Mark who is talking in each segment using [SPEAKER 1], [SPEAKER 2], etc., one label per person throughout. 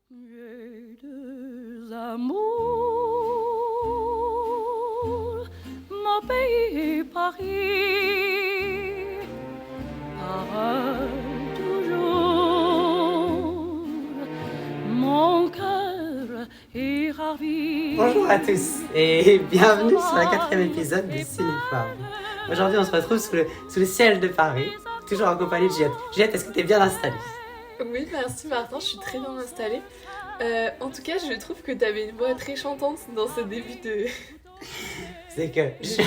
[SPEAKER 1] J'ai deux amours, mon pays et Paris, pareil toujours, mon cœur est ravi.
[SPEAKER 2] Bonjour à tous et bienvenue sur le 4e épisode de Cinéphare. Aujourd'hui on se retrouve sous le ciel de Paris, toujours en compagnie de Juliette. Juliette, est-ce que tu es bien installée?
[SPEAKER 3] Oui, merci Martin, je suis très bien installée. En tout cas, je trouve que tu avais une voix très chantante dans ce début de...
[SPEAKER 2] C'est que je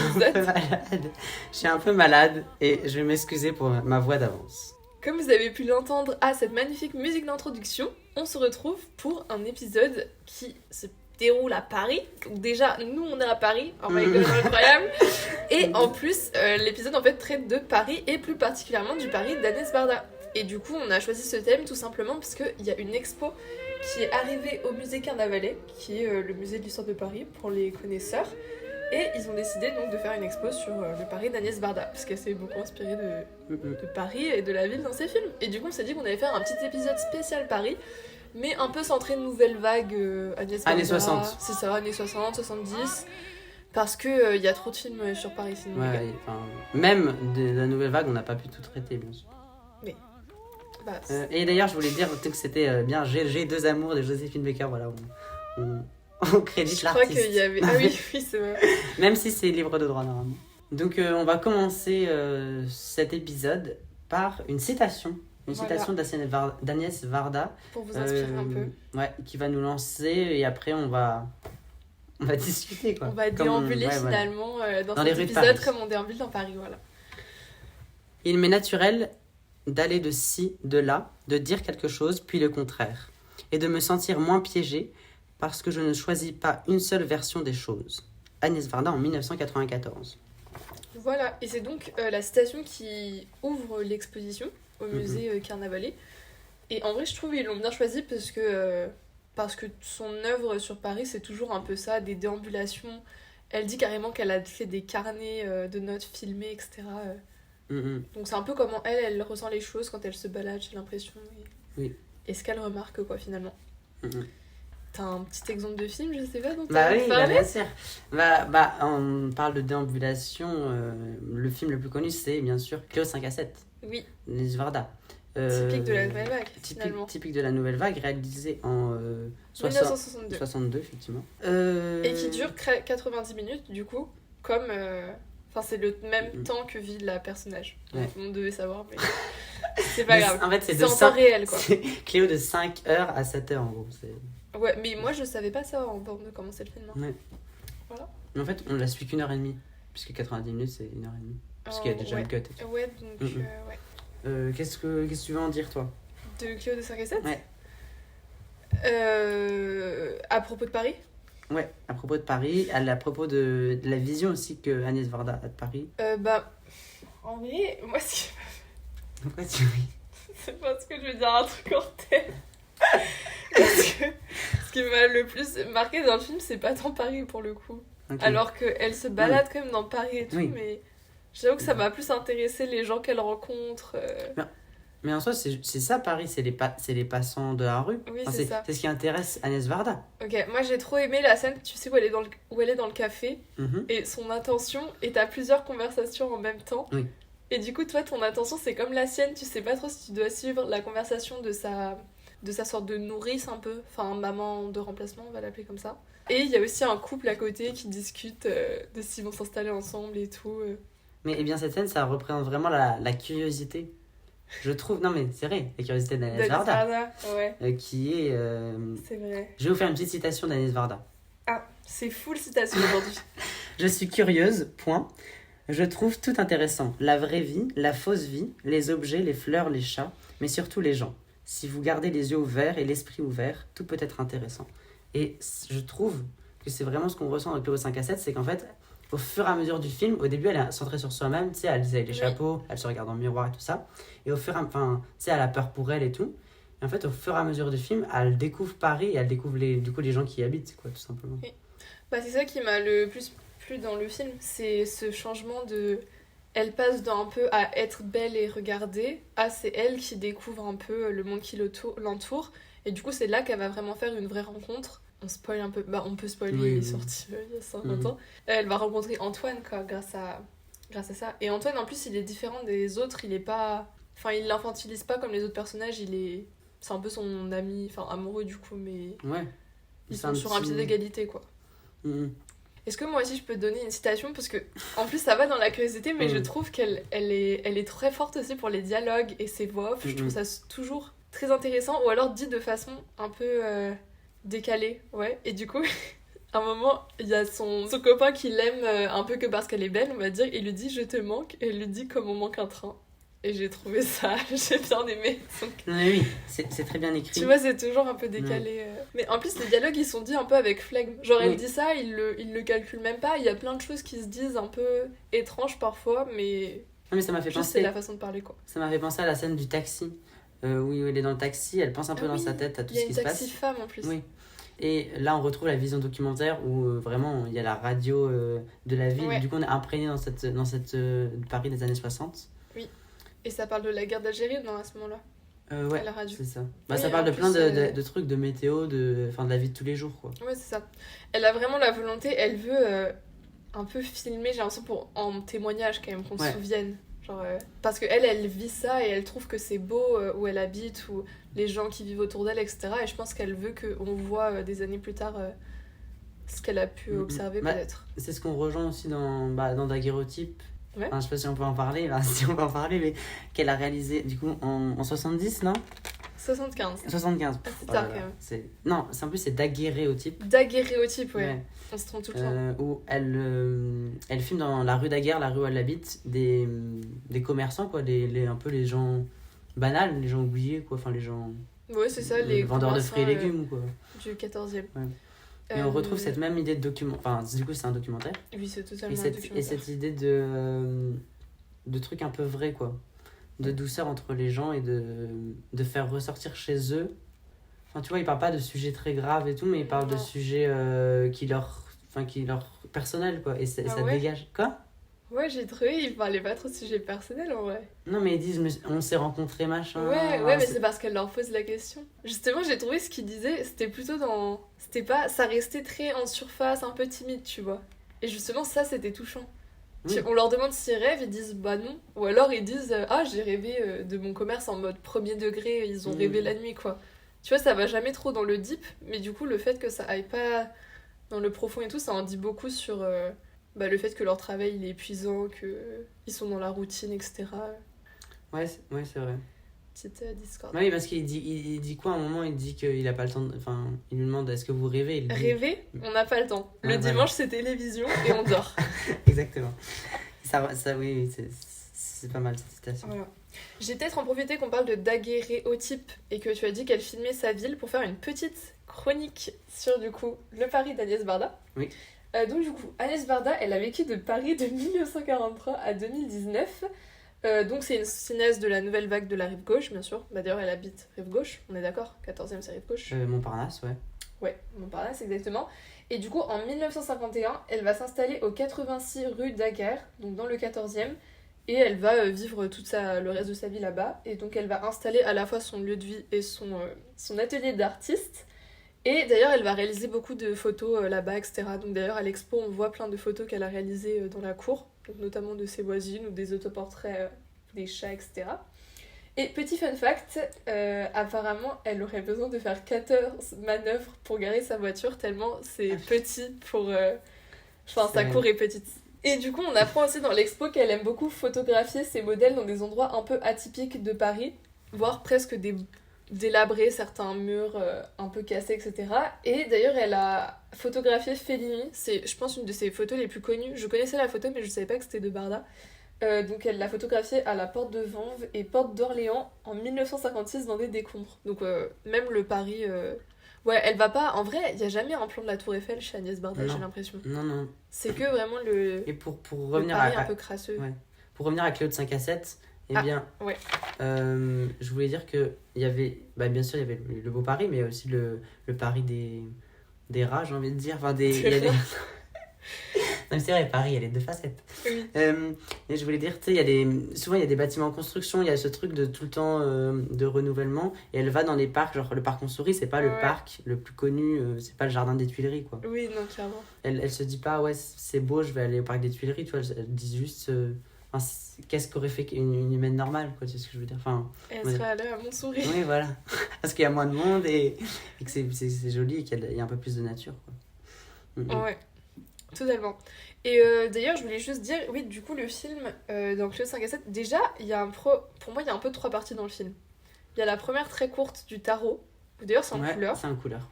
[SPEAKER 2] suis un peu malade et je vais m'excuser pour ma voix d'avance.
[SPEAKER 3] Comme vous avez pu l'entendre à cette magnifique musique d'introduction, on se retrouve pour un épisode qui se déroule à Paris. Donc déjà, nous on est à Paris, oh my god, incroyable. Et en plus, l'épisode en fait traite de Paris et plus particulièrement du Paris d'Agnès Varda. Et du coup, on a choisi ce thème tout simplement parce qu'il y a une expo qui est arrivée au musée Carnavalet, qui est le musée de l'histoire de Paris pour les connaisseurs. Et ils ont décidé donc de faire une expo sur le Paris d'Agnès Varda, parce qu'elle s'est beaucoup inspirée de Paris et de la ville dans ses films. Et du coup, on s'est dit qu'on allait faire un petit épisode spécial Paris, mais un peu centré nouvelle vague Agnès Varda.
[SPEAKER 2] Années 60.
[SPEAKER 3] C'est ça, années 60, 70. Parce que y a trop de films sur Paris sinon.
[SPEAKER 2] Ouais, même de la nouvelle vague, on n'a pas pu tout traiter, bien sûr.
[SPEAKER 3] Bah,
[SPEAKER 2] Et d'ailleurs, je voulais dire que c'était bien J'ai deux amours de Joséphine Baker, voilà, on crédite
[SPEAKER 3] je crois
[SPEAKER 2] l'artiste.
[SPEAKER 3] qu'il y avait... Ah oui, oui, c'est vrai.
[SPEAKER 2] Même si c'est libre de droit normalement. Donc on va commencer cet épisode par une citation. Une
[SPEAKER 3] Voilà.
[SPEAKER 2] citation d'Agnès Varda.
[SPEAKER 3] Pour vous inspirer un peu.
[SPEAKER 2] Ouais, qui va nous lancer et après on va discuter quoi.
[SPEAKER 3] On va déambuler
[SPEAKER 2] Ouais, voilà.
[SPEAKER 3] finalement dans
[SPEAKER 2] Dans les
[SPEAKER 3] cet
[SPEAKER 2] rues de
[SPEAKER 3] épisode
[SPEAKER 2] Paris.
[SPEAKER 3] comme on déambule dans Paris, voilà.
[SPEAKER 2] Il m'est naturel d'aller de ci, de là, de dire quelque chose, puis le contraire, et de me sentir moins piégé parce que je ne choisis pas une seule version des choses. Agnès Varda en 1994.
[SPEAKER 3] Voilà, et c'est donc la citation qui ouvre l'exposition au musée Carnavalet. Et en vrai, je trouve qu'ils l'ont bien choisi parce que son œuvre sur Paris, c'est toujours un peu ça, des déambulations. Elle dit carrément qu'elle a fait des carnets de notes filmés, etc. Donc c'est un peu comment elle ressent les choses quand elle se balade, j'ai l'impression.
[SPEAKER 2] Oui.
[SPEAKER 3] Et ce qu'elle remarque, quoi, finalement.
[SPEAKER 2] Mhm.
[SPEAKER 3] T'as un petit exemple de film, je sais pas, dont
[SPEAKER 2] Bah
[SPEAKER 3] t'as
[SPEAKER 2] oui,
[SPEAKER 3] parlé
[SPEAKER 2] bien sûr. On parle de déambulation. Le film le plus connu, c'est bien sûr Cléo 5 à 7,
[SPEAKER 3] Oui,
[SPEAKER 2] Agnès Varda.
[SPEAKER 3] typique de la nouvelle vague, finalement.
[SPEAKER 2] Typique de la nouvelle vague, réalisé en
[SPEAKER 3] 1962.
[SPEAKER 2] 62, effectivement.
[SPEAKER 3] Et qui dure 90 minutes, du coup, comme... Enfin, c'est le même temps que vit la personnage.
[SPEAKER 2] Ouais.
[SPEAKER 3] On devait savoir, mais c'est pas grave.
[SPEAKER 2] En fait, c'est
[SPEAKER 3] C'est
[SPEAKER 2] de
[SPEAKER 3] en temps
[SPEAKER 2] 5
[SPEAKER 3] réel, quoi.
[SPEAKER 2] Cléo de 5 heures à 7 heures, en gros.
[SPEAKER 3] Ouais, mais moi, je savais pas ça avant de commencer le film. Hein.
[SPEAKER 2] Ouais.
[SPEAKER 3] Voilà.
[SPEAKER 2] Mais en fait, on la suit qu'1h30. Puisque 90 minutes, c'est 1h30. Parce qu'il y a déjà
[SPEAKER 3] ouais.
[SPEAKER 2] une cut. Et tout.
[SPEAKER 3] Ouais, donc, ouais.
[SPEAKER 2] Qu'est-ce que tu veux en dire, toi?
[SPEAKER 3] De Cléo de 5 et 7
[SPEAKER 2] Ouais.
[SPEAKER 3] À propos de Paris
[SPEAKER 2] Ouais, à propos de Paris, à propos de la vision aussi que Agnès Varda a de Paris.
[SPEAKER 3] En vrai, moi,
[SPEAKER 2] Pourquoi tu ris?
[SPEAKER 3] c'est parce que je vais dire un truc hors thème. Parce que ce qui m'a le plus marqué dans le film, c'est pas tant Paris pour le coup.
[SPEAKER 2] Ok.
[SPEAKER 3] Alors qu'elle se balade quand même dans Paris et tout,
[SPEAKER 2] Oui.
[SPEAKER 3] mais j'avoue que ça m'a plus intéressé les gens qu'elle rencontre.
[SPEAKER 2] Mais en soi, c'est ça Paris, c'est les passants de la rue.
[SPEAKER 3] Oui,
[SPEAKER 2] Enfin,
[SPEAKER 3] c'est ça.
[SPEAKER 2] c'est ce qui intéresse Agnès Varda.
[SPEAKER 3] Ok, moi j'ai trop aimé la scène, tu sais, où elle est dans le café
[SPEAKER 2] Mhm.
[SPEAKER 3] et son attention, et t'as plusieurs conversations en même temps.
[SPEAKER 2] Oui.
[SPEAKER 3] Et du coup, toi, ton attention, c'est comme la sienne, tu sais pas trop si tu dois suivre la conversation de sa sorte de nourrice un peu, enfin maman de remplacement, on va l'appeler comme ça. Et il y a aussi un couple à côté qui discute de s'ils vont s'installer ensemble et tout.
[SPEAKER 2] Mais eh bien, cette scène, ça représente vraiment la curiosité. Je trouve, non mais c'est vrai, la curiosité d'Agnès
[SPEAKER 3] D'Agnès
[SPEAKER 2] Varda.
[SPEAKER 3] Varda, ouais,
[SPEAKER 2] Qui est.
[SPEAKER 3] c'est vrai.
[SPEAKER 2] Je vais vous faire une petite citation d'Agnès Varda.
[SPEAKER 3] Ah, c'est full citation aujourd'hui.
[SPEAKER 2] Je suis curieuse, point. Je trouve tout intéressant. La vraie vie, la fausse vie, les objets, les fleurs, les chats, mais surtout les gens. Si vous gardez les yeux ouverts et l'esprit ouvert, tout peut être intéressant. Et je trouve que c'est vraiment ce qu'on ressent dans Cléo 5 à 7, c'est qu'en fait, au fur et à mesure du film, au début, elle est centrée sur soi-même, tu sais, elle avec les
[SPEAKER 3] Oui.
[SPEAKER 2] chapeaux, elle se regarde dans le miroir et tout ça. Et au fur et à mesure, tu sais, elle a peur pour elle et tout. Et en fait, au fur et à mesure du film, elle découvre Paris et elle découvre les gens qui y habitent, quoi, tout simplement.
[SPEAKER 3] Bah, c'est ça qui m'a le plus plu dans le film, c'est ce changement de... Elle passe d'un peu à être belle et regardée, à c'est elle qui découvre un peu le monde qui l'entoure, Et du coup, c'est là qu'elle va vraiment faire une vraie rencontre. On spoil un peu, bah on peut spoiler,
[SPEAKER 2] Oui,
[SPEAKER 3] il est
[SPEAKER 2] oui.
[SPEAKER 3] sorti il y a 50 ans. Elle va rencontrer Antoine quoi, grâce à ça. Et Antoine, en plus, il est différent des autres, il est pas... Enfin, il l'infantilise pas comme les autres personnages, c'est un peu son ami, enfin amoureux du coup, mais
[SPEAKER 2] Ouais.
[SPEAKER 3] ils
[SPEAKER 2] C'est
[SPEAKER 3] sont sur un pied d'égalité quoi.
[SPEAKER 2] Mhm.
[SPEAKER 3] Est-ce que moi aussi je peux te donner une citation parce que en plus ça va dans la curiosité mais je
[SPEAKER 2] Mhm.
[SPEAKER 3] trouve qu'elle est très forte aussi pour les dialogues et ses voix off. Je trouve ça toujours très intéressant ou alors dit de façon un peu décalée, ouais. Et du coup, à un moment, il y a son copain qui l'aime un peu que parce qu'elle est belle, on va dire, et il lui dit je te manque et elle lui dit comme on manque un train. Et j'ai trouvé ça, j'ai bien aimé. Donc,
[SPEAKER 2] Non, mais oui, c'est très bien écrit.
[SPEAKER 3] tu vois, c'est toujours un peu décalé. Mais en plus, les dialogues, ils sont dits un peu avec flegme. Genre, elle
[SPEAKER 2] Oui.
[SPEAKER 3] dit ça, il le calcule même pas. Il y a plein de choses qui se disent un peu étranges parfois, mais
[SPEAKER 2] Non, mais ça m'a fait
[SPEAKER 3] juste c'est
[SPEAKER 2] penser.
[SPEAKER 3] la façon de parler, quoi.
[SPEAKER 2] Ça m'a fait penser à la scène du taxi. Où elle est dans le taxi, elle pense un peu
[SPEAKER 3] Ah
[SPEAKER 2] dans
[SPEAKER 3] oui,
[SPEAKER 2] sa tête à tout
[SPEAKER 3] il y a
[SPEAKER 2] ce qui
[SPEAKER 3] une
[SPEAKER 2] se passe.
[SPEAKER 3] taxi-femme en plus.
[SPEAKER 2] Oui. Et là, on retrouve la vision documentaire où vraiment il y a la radio de la ville.
[SPEAKER 3] Ouais.
[SPEAKER 2] Du coup, on est imprégné dans cette Paris des années 60.
[SPEAKER 3] Et ça parle de la guerre d'Algérie, non, à ce moment-là,
[SPEAKER 2] Ouais,
[SPEAKER 3] à la radio.
[SPEAKER 2] c'est ça.
[SPEAKER 3] Oui,
[SPEAKER 2] Ça parle
[SPEAKER 3] en
[SPEAKER 2] de
[SPEAKER 3] plus,
[SPEAKER 2] plein de trucs, de météo, de la vie de tous les jours, quoi.
[SPEAKER 3] Ouais, c'est ça. Elle a vraiment la volonté, elle veut un peu filmer, j'ai l'impression, en témoignage quand même, qu'on
[SPEAKER 2] Ouais.
[SPEAKER 3] se souvienne. Genre, parce qu'elle vit ça et elle trouve que c'est beau où elle habite, ou les gens qui vivent autour d'elle, etc. Et je pense qu'elle veut qu'on voit des années plus tard ce qu'elle a pu observer
[SPEAKER 2] Bah,
[SPEAKER 3] peut-être.
[SPEAKER 2] C'est ce qu'on rejoint aussi dans Daguerreotype.
[SPEAKER 3] Ouais.
[SPEAKER 2] Enfin, je sais pas si on peut en parler, là, si on peut en parler, mais qu'elle a réalisé du coup en 70, non
[SPEAKER 3] 75.
[SPEAKER 2] 75.
[SPEAKER 3] Ah, c'est
[SPEAKER 2] Oh là
[SPEAKER 3] tard,
[SPEAKER 2] là,
[SPEAKER 3] quand même.
[SPEAKER 2] Non, en plus c'est daguerréotype.
[SPEAKER 3] Daguerréotype, ouais.
[SPEAKER 2] Ouais.
[SPEAKER 3] On se trompe tout le temps.
[SPEAKER 2] Où elle filme dans la rue Daguerre, la rue où elle habite, des commerçants, quoi, un peu les gens banals, les gens oubliés, quoi, enfin les gens.
[SPEAKER 3] Ouais, c'est ça, les
[SPEAKER 2] vendeurs de fruits et
[SPEAKER 3] commerçants,
[SPEAKER 2] légumes, quoi.
[SPEAKER 3] du 14e.
[SPEAKER 2] Ouais. Et on retrouve cette même idée de document. Enfin, du coup, c'est un documentaire.
[SPEAKER 3] Oui, c'est totalement
[SPEAKER 2] Et
[SPEAKER 3] un
[SPEAKER 2] cette,
[SPEAKER 3] documentaire.
[SPEAKER 2] idée de trucs un peu vrais, quoi. De douceur entre les gens et de faire ressortir chez eux. Enfin, tu vois, ils parlent pas de sujets très graves et tout, mais ils parlent de
[SPEAKER 3] Non.
[SPEAKER 2] sujets qui leur personnels, quoi. Et ça
[SPEAKER 3] Ah ouais
[SPEAKER 2] dégage. Quoi?
[SPEAKER 3] Ouais, j'ai trouvé, il parlait pas trop de sujets personnels en vrai.
[SPEAKER 2] Non, mais ils disent, on s'est rencontrés, machin.
[SPEAKER 3] Ouais, mais c'est parce qu'elle leur pose la question. Justement, j'ai trouvé ce qu'il disait, c'était plutôt dans. C'était pas. Ça restait très en surface, un peu timide, tu vois. Et justement, ça, c'était touchant.
[SPEAKER 2] Oui.
[SPEAKER 3] On leur demande s'ils rêvent, ils disent bah non. Ou alors ils disent ah, j'ai rêvé de mon commerce en mode premier degré, ils ont rêvé la nuit, quoi. Tu vois, ça va jamais trop dans le deep, mais du coup, le fait que ça aille pas dans le profond et tout, ça en dit beaucoup sur le fait que leur travail il est épuisant, qu'ils sont dans la routine, etc.
[SPEAKER 2] Ouais, c'est vrai.
[SPEAKER 3] Petite discorde.
[SPEAKER 2] Oui, parce qu'il dit quoi à un moment? Il dit qu'il a pas le temps. Enfin, il lui demande est-ce que vous rêvez? Il dit...
[SPEAKER 3] Rêver, on n'a pas le temps. Le
[SPEAKER 2] Ouais, voilà.
[SPEAKER 3] dimanche, c'est télévision et on dort.
[SPEAKER 2] Exactement. Ça oui, c'est pas mal cette citation.
[SPEAKER 3] Voilà. J'ai peut-être en profité qu'on parle de daguerréotype et que tu as dit qu'elle filmait sa ville pour faire une petite chronique sur du coup le Paris d'Agnès Varda.
[SPEAKER 2] Oui.
[SPEAKER 3] Donc du coup, Agnès Varda, elle a vécu de Paris de 1943 à 2019. Donc c'est une cinéaste de la nouvelle vague de la rive gauche, bien sûr. Bah, d'ailleurs, elle habite rive gauche, on est d'accord? 14e, c'est rive gauche.
[SPEAKER 2] Montparnasse, ouais.
[SPEAKER 3] Ouais, Montparnasse, exactement. Et du coup, en 1951, elle va s'installer au 86 rue Daguerre, donc dans le 14e. Et elle va vivre le reste de sa vie là-bas. Et donc elle va installer à la fois son lieu de vie et son atelier d'artiste. Et d'ailleurs, elle va réaliser beaucoup de photos là-bas, etc. Donc d'ailleurs, à l'expo, on voit plein de photos qu'elle a réalisées dans la cour, donc notamment de ses voisines ou des autoportraits des chats, etc. Et petit fun fact, apparemment, elle aurait besoin de faire 14 manœuvres pour garer sa voiture, tellement c'est petit pour... sa cour est petite. Et du coup, on apprend aussi dans l'expo qu'elle aime beaucoup photographier ses modèles dans des endroits un peu atypiques de Paris, voire presque délabrés, certains murs un peu cassés, etc. Et d'ailleurs, elle a photographié Fellini, c'est, je pense, une de ses photos les plus connues. Je connaissais la photo, mais je savais pas que c'était de Barda. Donc elle l'a photographiée à la porte de Vanves et porte d'Orléans en 1956 dans des décombres. Donc même le Paris... Ouais, elle va pas... En vrai, il n'y a jamais un plan de la Tour Eiffel chez Agnès Varda, j'ai l'impression.
[SPEAKER 2] Non.
[SPEAKER 3] C'est que vraiment le...
[SPEAKER 2] Et pour
[SPEAKER 3] le
[SPEAKER 2] revenir
[SPEAKER 3] Paris un peu crasseux.
[SPEAKER 2] Ouais. Pour revenir à Cléo de 5 à 7, bien,
[SPEAKER 3] ouais.
[SPEAKER 2] je voulais dire que il y avait... Bah, bien sûr, il y avait le beau Paris, mais il y a aussi le Paris des rats, j'ai envie de dire. Enfin, il y a des... mais c'est vrai, Paris, il y a les deux facettes.
[SPEAKER 3] Oui.
[SPEAKER 2] Et je voulais dire, tu sais, souvent il y a des bâtiments en construction, il y a ce truc de tout le temps de renouvellement. Et elle va dans les parcs, genre le parc Montsouris, c'est pas le
[SPEAKER 3] Ouais.
[SPEAKER 2] parc le plus connu, c'est pas le jardin des Tuileries, quoi.
[SPEAKER 3] Oui, non, clairement.
[SPEAKER 2] Elle se dit pas, ouais, c'est beau, je vais aller au parc des Tuileries, tu vois. Elle dit juste, enfin, qu'est-ce qu'aurait fait une humaine normale, quoi, tu sais ce que je veux dire. Enfin,
[SPEAKER 3] Et elle
[SPEAKER 2] ouais.
[SPEAKER 3] serait allée à Montsouris.
[SPEAKER 2] oui, voilà. Parce qu'il y a moins de monde et que c'est joli et qu'il y a un peu plus de nature, quoi.
[SPEAKER 3] Ouais, totalement. Et d'ailleurs, je voulais juste dire, oui, du coup, le film, donc le 5 à 7, déjà, il y a pour moi, il y a un peu 3 parties dans le film. Il y a la première très courte du tarot, où d'ailleurs c'est en
[SPEAKER 2] Ouais,
[SPEAKER 3] couleur.
[SPEAKER 2] c'est en couleur.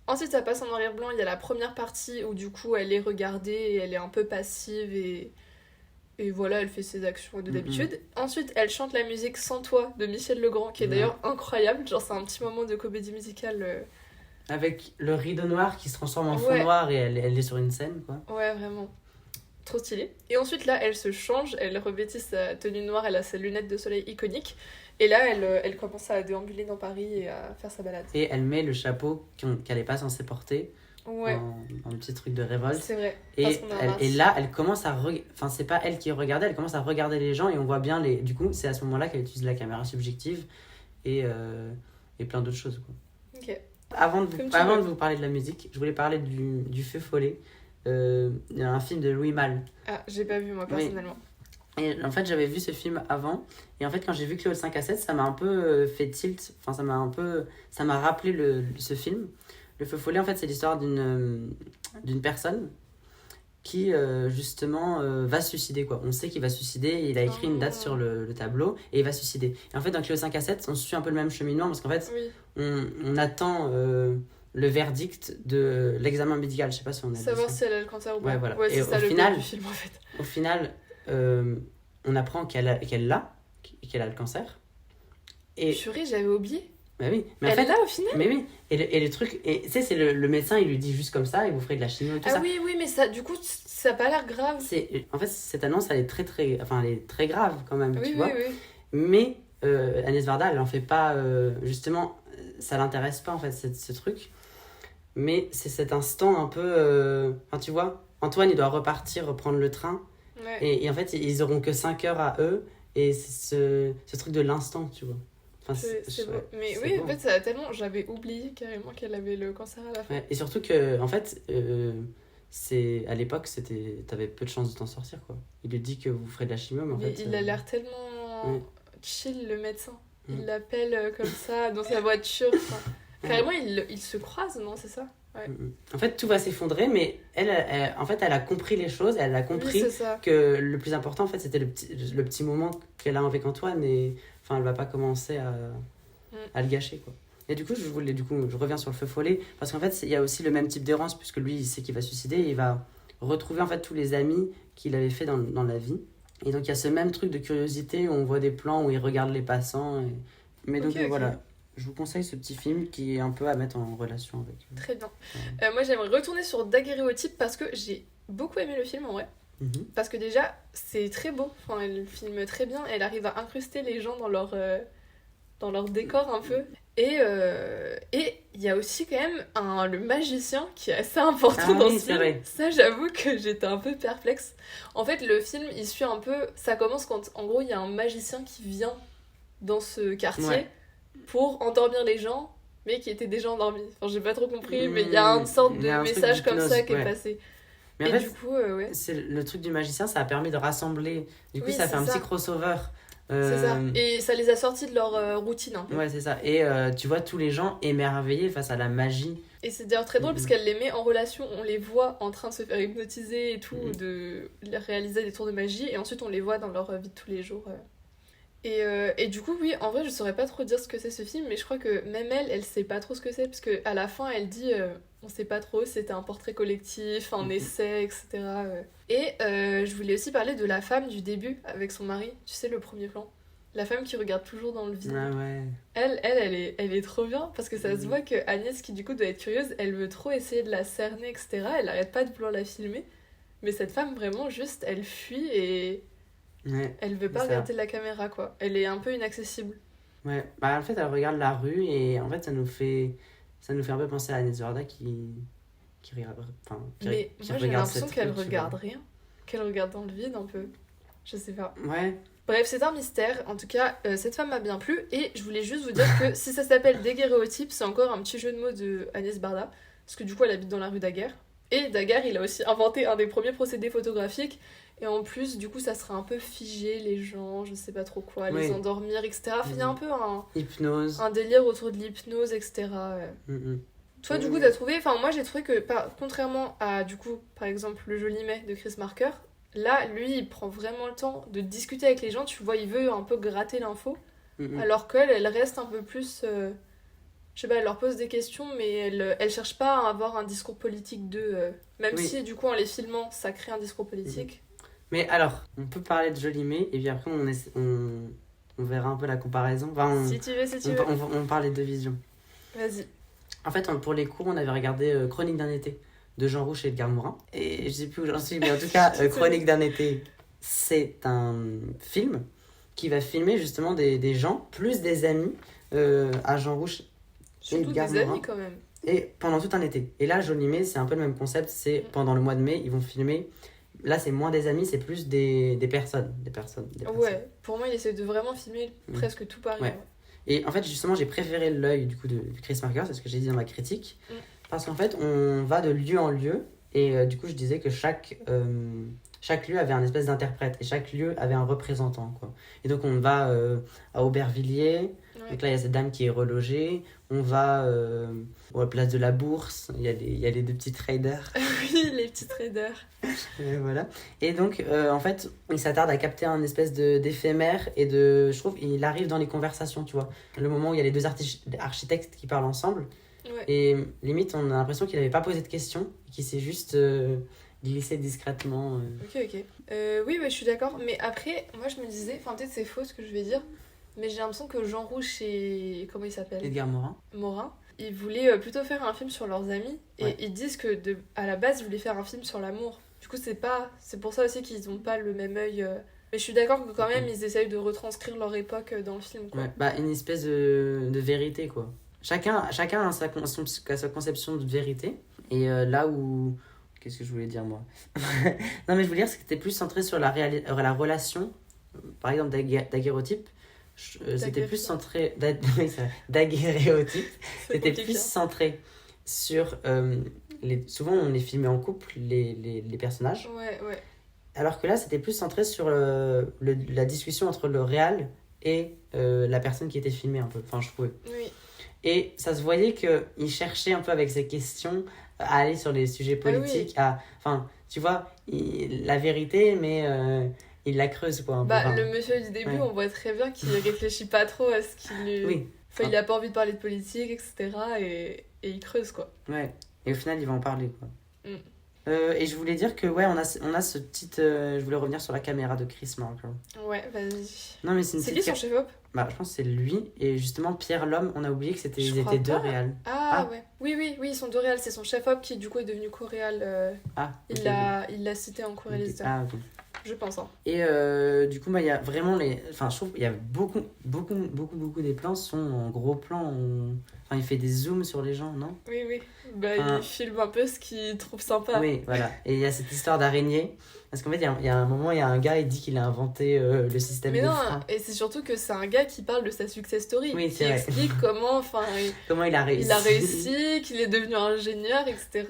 [SPEAKER 3] Ensuite, ça passe en noir et blanc. Il y a la première partie où, du coup, elle est regardée et elle est un peu passive et voilà, elle fait ses actions de d'habitude. Ensuite, elle chante la musique Sans toi de Michel Legrand, qui est d'ailleurs incroyable. Genre, c'est un petit moment de comédie musicale.
[SPEAKER 2] Avec le rideau noir qui se transforme en fond
[SPEAKER 3] Ouais.
[SPEAKER 2] noir et elle est sur une scène, quoi.
[SPEAKER 3] Ouais, vraiment. Trop stylé. Et ensuite, là, elle se change, elle revêtit sa tenue noire, elle a ses lunettes de soleil iconiques. Et là, elle commence à déambuler dans Paris et à faire sa balade.
[SPEAKER 2] Et elle met le chapeau qu'elle n'est pas censée porter
[SPEAKER 3] Ouais,
[SPEAKER 2] en petit truc de révolte.
[SPEAKER 3] c'est vrai. Parce
[SPEAKER 2] Et,
[SPEAKER 3] qu'on a un
[SPEAKER 2] et
[SPEAKER 3] masque.
[SPEAKER 2] là, elle commence à... Enfin, c'est pas elle qui regardait, elle commence à regarder les gens et on voit bien les... Du coup, c'est à ce moment-là qu'elle utilise la caméra subjective et plein d'autres choses, quoi.
[SPEAKER 3] Ok.
[SPEAKER 2] Avant
[SPEAKER 3] Comme tu
[SPEAKER 2] de
[SPEAKER 3] veux.
[SPEAKER 2] vous parler de la musique, je voulais parler du Feu Follet. Il y a un film de Louis Malle.
[SPEAKER 3] Ah, j'ai pas vu, moi, personnellement.
[SPEAKER 2] Et en fait, j'avais vu ce film avant. Et en fait, quand j'ai vu Cléo le 5 à 7, ça m'a un peu fait tilt. Enfin, ça m'a rappelé ce film. Le Feu Follet, en fait, c'est l'histoire d'une personne qui, justement, va se suicider, quoi. On sait qu'il va se suicider. Il a écrit une date sur le tableau et il va se suicider. Et en fait, dans Cléo 5 à 7, on suit un peu le même cheminement parce qu'en fait,
[SPEAKER 3] Oui,
[SPEAKER 2] on attend le verdict de l'examen médical. Je sais pas si on a dit
[SPEAKER 3] savoir
[SPEAKER 2] ça.
[SPEAKER 3] si elle a le cancer ou pas.
[SPEAKER 2] Ouais, voilà.
[SPEAKER 3] Ouais,
[SPEAKER 2] Et
[SPEAKER 3] c'est
[SPEAKER 2] au
[SPEAKER 3] ça le
[SPEAKER 2] final-
[SPEAKER 3] but du film, en fait.
[SPEAKER 2] Au final, on apprend qu'elle l'a, qu'elle a le cancer. Et
[SPEAKER 3] Purée, j'avais oublié.
[SPEAKER 2] bah oui, mais en
[SPEAKER 3] Elle
[SPEAKER 2] fait,
[SPEAKER 3] l'a au final.
[SPEAKER 2] mais oui, et le truc, et tu sais, c'est le médecin, il lui dit juste comme ça, et vous ferez de la chimio et tout
[SPEAKER 3] Ah
[SPEAKER 2] ça.
[SPEAKER 3] oui, oui, mais ça, du coup, ça a pas l'air grave.
[SPEAKER 2] En fait, cette annonce, elle est elle est très grave quand même,
[SPEAKER 3] Oui,
[SPEAKER 2] tu
[SPEAKER 3] oui,
[SPEAKER 2] vois.
[SPEAKER 3] oui.
[SPEAKER 2] Mais Agnès Varda, elle en fait pas, justement, ça l'intéresse pas en fait, ce truc. Mais c'est cet instant un peu, enfin tu vois, Antoine, il doit repartir, reprendre le train.
[SPEAKER 3] Ouais.
[SPEAKER 2] Et en fait, ils auront que 5 heures à eux. Et c'est ce truc de l'instant, tu vois. Enfin,
[SPEAKER 3] C'est beau.
[SPEAKER 2] ouais,
[SPEAKER 3] Mais
[SPEAKER 2] c'est
[SPEAKER 3] oui,
[SPEAKER 2] beau.
[SPEAKER 3] en fait, ça a tellement. J'avais oublié carrément qu'elle avait le cancer à la fin.
[SPEAKER 2] Ouais, et surtout que, en fait, à l'époque, t'avais peu de chances de t'en sortir, quoi. Il lui dit que vous ferez de la chimio, mais en
[SPEAKER 3] Mais
[SPEAKER 2] fait...
[SPEAKER 3] il a l'air tellement
[SPEAKER 2] ouais.
[SPEAKER 3] chill, le médecin. Il
[SPEAKER 2] Mm.
[SPEAKER 3] l'appelle comme ça dans sa voiture. Enfin, carrément, il se croise, non, c'est ça? Ouais.
[SPEAKER 2] En fait, tout va s'effondrer, mais en fait, elle a compris les choses, elle a
[SPEAKER 3] Oui,
[SPEAKER 2] compris
[SPEAKER 3] c'est ça.
[SPEAKER 2] que le plus important, en fait, c'était le petit moment qu'elle a avec Antoine, et enfin, elle va pas commencer à le gâcher, quoi. Et du coup, je reviens sur le Feu Follet, parce qu'en fait, il y a aussi le même type d'errance, puisque lui, il sait qu'il va se suicider, et il va retrouver, en fait, tous les amis qu'il avait fait dans la vie. Et donc, il y a ce même truc de curiosité, où on voit des plans où il regarde les passants, mais donc,
[SPEAKER 3] Ok.
[SPEAKER 2] voilà. Je vous conseille ce petit film qui est un peu à mettre en relation avec...
[SPEAKER 3] Très bien. Moi, j'aimerais retourner sur Daguerréotype parce que j'ai beaucoup aimé le film en vrai.
[SPEAKER 2] Mhm.
[SPEAKER 3] Parce que déjà, c'est très beau. Enfin, elle filme très bien. Elle arrive à incruster les gens dans leur décor un peu. Et il y a aussi quand même le magicien qui est assez important
[SPEAKER 2] Ah
[SPEAKER 3] dans
[SPEAKER 2] oui,
[SPEAKER 3] ce
[SPEAKER 2] c'est
[SPEAKER 3] film.
[SPEAKER 2] vrai.
[SPEAKER 3] Ça, j'avoue que j'étais un peu perplexe. En fait, le film, il suit un peu... Ça commence quand, en gros, il y a un magicien qui vient dans ce quartier
[SPEAKER 2] Ouais.
[SPEAKER 3] pour endormir les gens, mais qui étaient déjà endormis. Enfin, j'ai pas trop compris, mais il y a une sorte
[SPEAKER 2] Il y a
[SPEAKER 3] de
[SPEAKER 2] un truc
[SPEAKER 3] message comme
[SPEAKER 2] d'hypnose,
[SPEAKER 3] ça qui est
[SPEAKER 2] ouais.
[SPEAKER 3] passé.
[SPEAKER 2] Mais
[SPEAKER 3] Et
[SPEAKER 2] en fait,
[SPEAKER 3] du coup, ouais.
[SPEAKER 2] c'est le truc du magicien, ça a permis de rassembler. Du coup,
[SPEAKER 3] Oui,
[SPEAKER 2] ça fait
[SPEAKER 3] c'est
[SPEAKER 2] un
[SPEAKER 3] ça.
[SPEAKER 2] petit crossover.
[SPEAKER 3] C'est ça. Et ça les a sortis de leur routine un peu.
[SPEAKER 2] Ouais, c'est ça. Et tu vois tous les gens émerveillés face à la magie.
[SPEAKER 3] Et c'est d'ailleurs très drôle
[SPEAKER 2] Mhm.
[SPEAKER 3] parce qu'elle les met en relation, on les voit en train de se faire hypnotiser et tout,
[SPEAKER 2] Mhm.
[SPEAKER 3] de réaliser des tours de magie, et ensuite on les voit dans leur vie de tous les jours. Et du coup, oui, en vrai, je saurais pas trop dire ce que c'est ce film, mais je crois que même elle sait pas trop ce que c'est, parce qu'à la fin, elle dit on sait pas trop, c'était un portrait collectif, un
[SPEAKER 2] Mhm.
[SPEAKER 3] essai, etc. Et je voulais aussi parler de la femme du début avec son mari, tu sais, le premier plan. La femme qui regarde toujours dans le vide.
[SPEAKER 2] Ah ouais.
[SPEAKER 3] Elle est trop bien parce que ça se
[SPEAKER 2] Mhm.
[SPEAKER 3] voit que Agnès, qui du coup doit être curieuse, elle veut trop essayer de la cerner, etc. Elle arrête pas de vouloir la filmer. Mais cette femme, vraiment, juste, elle fuit et
[SPEAKER 2] Ouais.
[SPEAKER 3] elle veut pas
[SPEAKER 2] C'est ça.
[SPEAKER 3] regarder la caméra, quoi. Elle est un peu inaccessible.
[SPEAKER 2] Ouais. Bah, en fait, elle regarde la rue et en fait, ça nous fait un peu penser à Agnès Varda qui
[SPEAKER 3] Mais moi j'ai
[SPEAKER 2] regarde
[SPEAKER 3] l'impression
[SPEAKER 2] cette
[SPEAKER 3] qu'elle
[SPEAKER 2] route, tu
[SPEAKER 3] regarde
[SPEAKER 2] vois.
[SPEAKER 3] rien. Qu'elle regarde dans le vide un peu. Je sais pas.
[SPEAKER 2] Ouais.
[SPEAKER 3] Bref, c'est un mystère. En tout cas, cette femme m'a bien plu. Et je voulais juste vous dire que si ça s'appelle Daguerréotype, c'est encore un petit jeu de mots de Agnès Barda. Parce que du coup, elle habite dans la rue Daguerre. Et Daguerre, il a aussi inventé un des premiers procédés photographiques. Et en plus, du coup, ça serait un peu figé les gens, je sais pas trop quoi, les
[SPEAKER 2] Oui.
[SPEAKER 3] endormir, etc. Enfin, il y a un peu
[SPEAKER 2] Hypnose.
[SPEAKER 3] un délire autour de l'hypnose, etc. ouais.
[SPEAKER 2] Mhm.
[SPEAKER 3] Toi, du coup, t'as trouvé... Enfin, moi, j'ai trouvé que, contrairement à, du coup, par exemple, Le Joli Mai de Chris Marker, là, lui, il prend vraiment le temps de discuter avec les gens. Tu vois, il veut un peu gratter l'info.
[SPEAKER 2] Mhm.
[SPEAKER 3] Alors qu'elle, elle reste un peu plus... je sais pas, elle leur pose des questions, mais elle cherche pas à avoir un discours politique d'eux. Même
[SPEAKER 2] Oui.
[SPEAKER 3] si, du coup, en les filmant, ça crée un discours politique.
[SPEAKER 2] Mais alors, on peut parler de Joli Mai, et puis après, on verra un peu la comparaison. Enfin,
[SPEAKER 3] Si tu veux.
[SPEAKER 2] on parle des deux visions.
[SPEAKER 3] Vas-y.
[SPEAKER 2] En fait, pour les cours, on avait regardé Chronique d'un été de Jean Rouch et Edgar Morin. Et je sais plus où j'en suis, mais en tout cas, Chronique d'un été, c'est un film qui va filmer justement des gens, plus des amis à Jean Rouch et
[SPEAKER 3] Surtout
[SPEAKER 2] Edgar
[SPEAKER 3] des
[SPEAKER 2] Morin.
[SPEAKER 3] amis, quand même.
[SPEAKER 2] Et pendant tout un été. Et là, Joli Mai, c'est un peu le même concept. C'est pendant le mois de mai, ils vont filmer. Là, c'est moins des amis, c'est plus des personnes. Des personnes.
[SPEAKER 3] Ouais, pour moi, il essaie de vraiment filmer presque tout Paris.
[SPEAKER 2] Ouais.
[SPEAKER 3] Ouais.
[SPEAKER 2] Et en fait, justement, j'ai préféré l'œil du coup de Chris Marker, c'est ce que j'ai dit dans ma critique. Parce qu'en fait, on va de lieu en lieu. Et du coup, je disais que chaque lieu avait un espèce d'interprète. Et chaque lieu avait un représentant, quoi. Et donc, on va à Aubervilliers.
[SPEAKER 3] Ouais.
[SPEAKER 2] Donc là, il y a cette dame qui est relogée. On va à la place de la Bourse. Il y a les deux petits traders.
[SPEAKER 3] Oui, les petits traders.
[SPEAKER 2] Et voilà. Et donc, en fait, il s'attarde à capter un espèce d'éphémère et de... Je trouve il arrive dans les conversations, tu vois. Le moment où il y a les deux architectes qui parlent ensemble.
[SPEAKER 3] Ouais.
[SPEAKER 2] Et limite, on a l'impression qu'il n'avait pas posé de questions, qu'il s'est juste glissé discrètement.
[SPEAKER 3] Ok. Oui, je suis d'accord. Mais après, moi, je me disais... Enfin, peut-être c'est faux ce que je vais dire. Mais j'ai l'impression que Jean Rouch et... Comment il s'appelle ?
[SPEAKER 2] Edgar Morin.
[SPEAKER 3] Morin. Ils voulaient plutôt faire un film sur leurs amis. Et
[SPEAKER 2] Ouais.
[SPEAKER 3] ils disent que, à la base, ils voulaient faire un film sur l'amour. Du coup, c'est pour ça aussi qu'ils n'ont pas le même œil... Mais je suis d'accord que quand même, ils essayent de retranscrire leur époque dans le film, quoi.
[SPEAKER 2] Ouais. Bah, une espèce de vérité, quoi. Chacun a sa conception de vérité. Et là où... Qu'est-ce que je voulais dire, moi? Non, mais je voulais dire que c'était plus centré sur la relation. Par exemple, daguerréotype. C'était plus centré... oui, c'est vrai. Daguerréotype.
[SPEAKER 3] C'est
[SPEAKER 2] C'était
[SPEAKER 3] compliqué,
[SPEAKER 2] plus
[SPEAKER 3] hein.
[SPEAKER 2] centré sur... souvent, on les filmait en couple, les personnages.
[SPEAKER 3] Ouais.
[SPEAKER 2] Alors que là, c'était plus centré sur la discussion entre le réal et la personne qui était filmée un peu. Enfin, je trouvais.
[SPEAKER 3] Oui.
[SPEAKER 2] Et ça se voyait qu'il cherchait un peu avec ses questions à aller sur les sujets politiques. Enfin, tu vois, la vérité, mais il la creuse, quoi. Un peu.
[SPEAKER 3] Bah,
[SPEAKER 2] Enfin,
[SPEAKER 3] le monsieur du début,
[SPEAKER 2] ouais.
[SPEAKER 3] on voit très bien qu'il réfléchit pas trop à ce qu'il lui...
[SPEAKER 2] Oui.
[SPEAKER 3] Enfin, il a pas envie de parler de politique, etc. Et il creuse, quoi.
[SPEAKER 2] Ouais. Et au final, il va en parler, quoi.
[SPEAKER 3] Mm.
[SPEAKER 2] Et je voulais dire que, ouais, on a ce petit... je voulais revenir sur la caméra de Chris Marker.
[SPEAKER 3] Ouais, vas-y.
[SPEAKER 2] Non, mais c'est une
[SPEAKER 3] C'est
[SPEAKER 2] petite
[SPEAKER 3] qui son chef-op ?
[SPEAKER 2] Bah, je pense que c'est lui. Et justement, Pierre Lhomme, on a oublié que
[SPEAKER 3] Je
[SPEAKER 2] ils
[SPEAKER 3] crois
[SPEAKER 2] étaient deux
[SPEAKER 3] pas.
[SPEAKER 2] réals.
[SPEAKER 3] Ah, ouais. Oui, ils sont deux réals. C'est son chef-op qui, du coup, est devenu co-réal.
[SPEAKER 2] Ah,
[SPEAKER 3] Il
[SPEAKER 2] ok,
[SPEAKER 3] l'a cité en co-réalisateur.
[SPEAKER 2] Ah, ok.
[SPEAKER 3] Je pense, hein.
[SPEAKER 2] Et du coup, bah, il y a vraiment les... Enfin, je trouve qu'il y a beaucoup des plans sont en gros plan. Enfin, il fait des zooms sur les gens, non?
[SPEAKER 3] Oui. Bah,
[SPEAKER 2] Ah.
[SPEAKER 3] il filme un peu ce qu'il trouve sympa.
[SPEAKER 2] Oui, voilà. Et il y a cette histoire d'araignée. Parce qu'en fait, il y a un moment, il y a un gars, il dit qu'il a inventé le système
[SPEAKER 3] Mais
[SPEAKER 2] de
[SPEAKER 3] non,
[SPEAKER 2] frein.
[SPEAKER 3] et c'est surtout que c'est un gars qui parle de sa success story.
[SPEAKER 2] Oui,
[SPEAKER 3] qui
[SPEAKER 2] c'est vrai.
[SPEAKER 3] explique comment, enfin,
[SPEAKER 2] Comment il a réussi.
[SPEAKER 3] il a réussi, qu'il est devenu ingénieur, etc.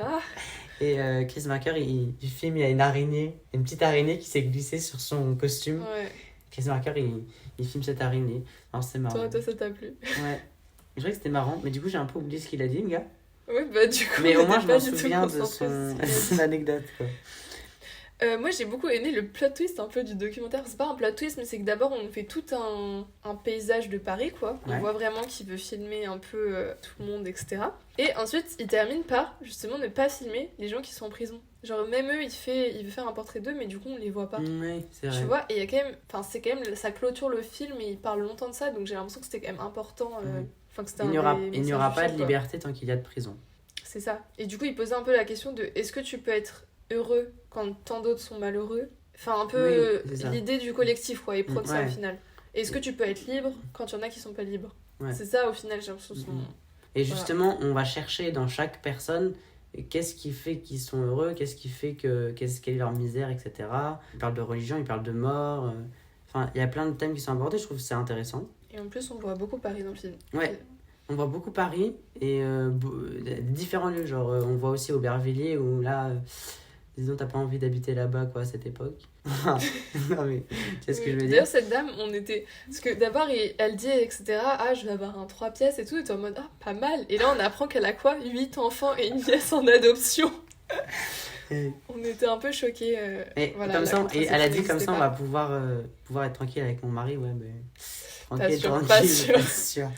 [SPEAKER 2] Et Chris Marker, du film, il y a une araignée, une petite araignée qui s'est glissée sur son costume.
[SPEAKER 3] Ouais.
[SPEAKER 2] Chris Marker, il filme cette araignée. Alors, c'est marrant.
[SPEAKER 3] Toi, ça t'a plu.
[SPEAKER 2] Ouais. Je trouvais que c'était marrant, mais du coup, j'ai un peu oublié ce qu'il a dit, le gars.
[SPEAKER 3] Oui, bah du coup,
[SPEAKER 2] Mais
[SPEAKER 3] on
[SPEAKER 2] au moins,
[SPEAKER 3] était
[SPEAKER 2] je
[SPEAKER 3] pas
[SPEAKER 2] m'en
[SPEAKER 3] du tout
[SPEAKER 2] souviens de
[SPEAKER 3] concentrés sur ce qu'il a dit.
[SPEAKER 2] son anecdote, quoi.
[SPEAKER 3] Moi, j'ai beaucoup aimé le plot twist un peu du documentaire. C'est pas un plot twist, mais c'est que d'abord, on fait tout un paysage de Paris, quoi. On
[SPEAKER 2] Ouais.
[SPEAKER 3] voit vraiment qu'il veut filmer un peu tout le monde, etc. Et ensuite, il termine par, justement, ne pas filmer les gens qui sont en prison. Genre, même eux, il veut faire un portrait d'eux, mais du coup, on les voit pas.
[SPEAKER 2] Oui, c'est vrai.
[SPEAKER 3] Tu vois, et il y a quand même... Enfin, c'est quand même... Ça clôture le film et il parle longtemps de ça, donc j'ai l'impression que c'était quand même important. Enfin, que c'était
[SPEAKER 2] Il n'y aura,
[SPEAKER 3] des
[SPEAKER 2] il n'y aura
[SPEAKER 3] messages
[SPEAKER 2] pas de
[SPEAKER 3] du film, quoi.
[SPEAKER 2] liberté tant qu'il y a de prison.
[SPEAKER 3] C'est ça. Et du coup, il posait un peu la question de est-ce que tu peux être heureux quand tant d'autres sont malheureux ? Enfin, un peu
[SPEAKER 2] Oui, c'est ça.
[SPEAKER 3] l'idée du collectif, quoi. Il prône ça
[SPEAKER 2] Ouais.
[SPEAKER 3] au final. Et est-ce que tu peux être libre quand il y en a qui sont pas libres ?
[SPEAKER 2] Ouais.
[SPEAKER 3] C'est ça, au final, j'ai l'impression.
[SPEAKER 2] Et justement, on va chercher dans chaque personne qu'est-ce qui fait qu'ils sont heureux, quelle est leur misère, etc. Ils parlent de religion, ils parlent de mort. Enfin, il y a plein de thèmes qui sont abordés, je trouve que c'est intéressant.
[SPEAKER 3] Et en plus, on voit beaucoup Paris dans le film.
[SPEAKER 2] Ouais, on voit beaucoup Paris et différents lieux. Genre, on voit aussi Aubervilliers où là, disons, t'as pas envie d'habiter là-bas, quoi, à cette époque. Non, mais tu sais ce que je veux dire.
[SPEAKER 3] D'ailleurs, cette dame, on était. Parce que d'abord, elle dit, etc. Ah, je vais avoir un 3 pièces et tout. Et t'es en mode, ah, pas mal. Et là, on apprend qu'elle a quoi 8 enfants et une nièce en adoption. On était un peu choqués.
[SPEAKER 2] Et,
[SPEAKER 3] voilà,
[SPEAKER 2] comme ça, et elle a dit comme ça, on
[SPEAKER 3] pas.
[SPEAKER 2] va pouvoir être tranquille avec mon mari. Ouais, mais.
[SPEAKER 3] Pas
[SPEAKER 2] Tranquille,
[SPEAKER 3] sûr,
[SPEAKER 2] tranquille,
[SPEAKER 3] pas sûr.
[SPEAKER 2] pas sûr.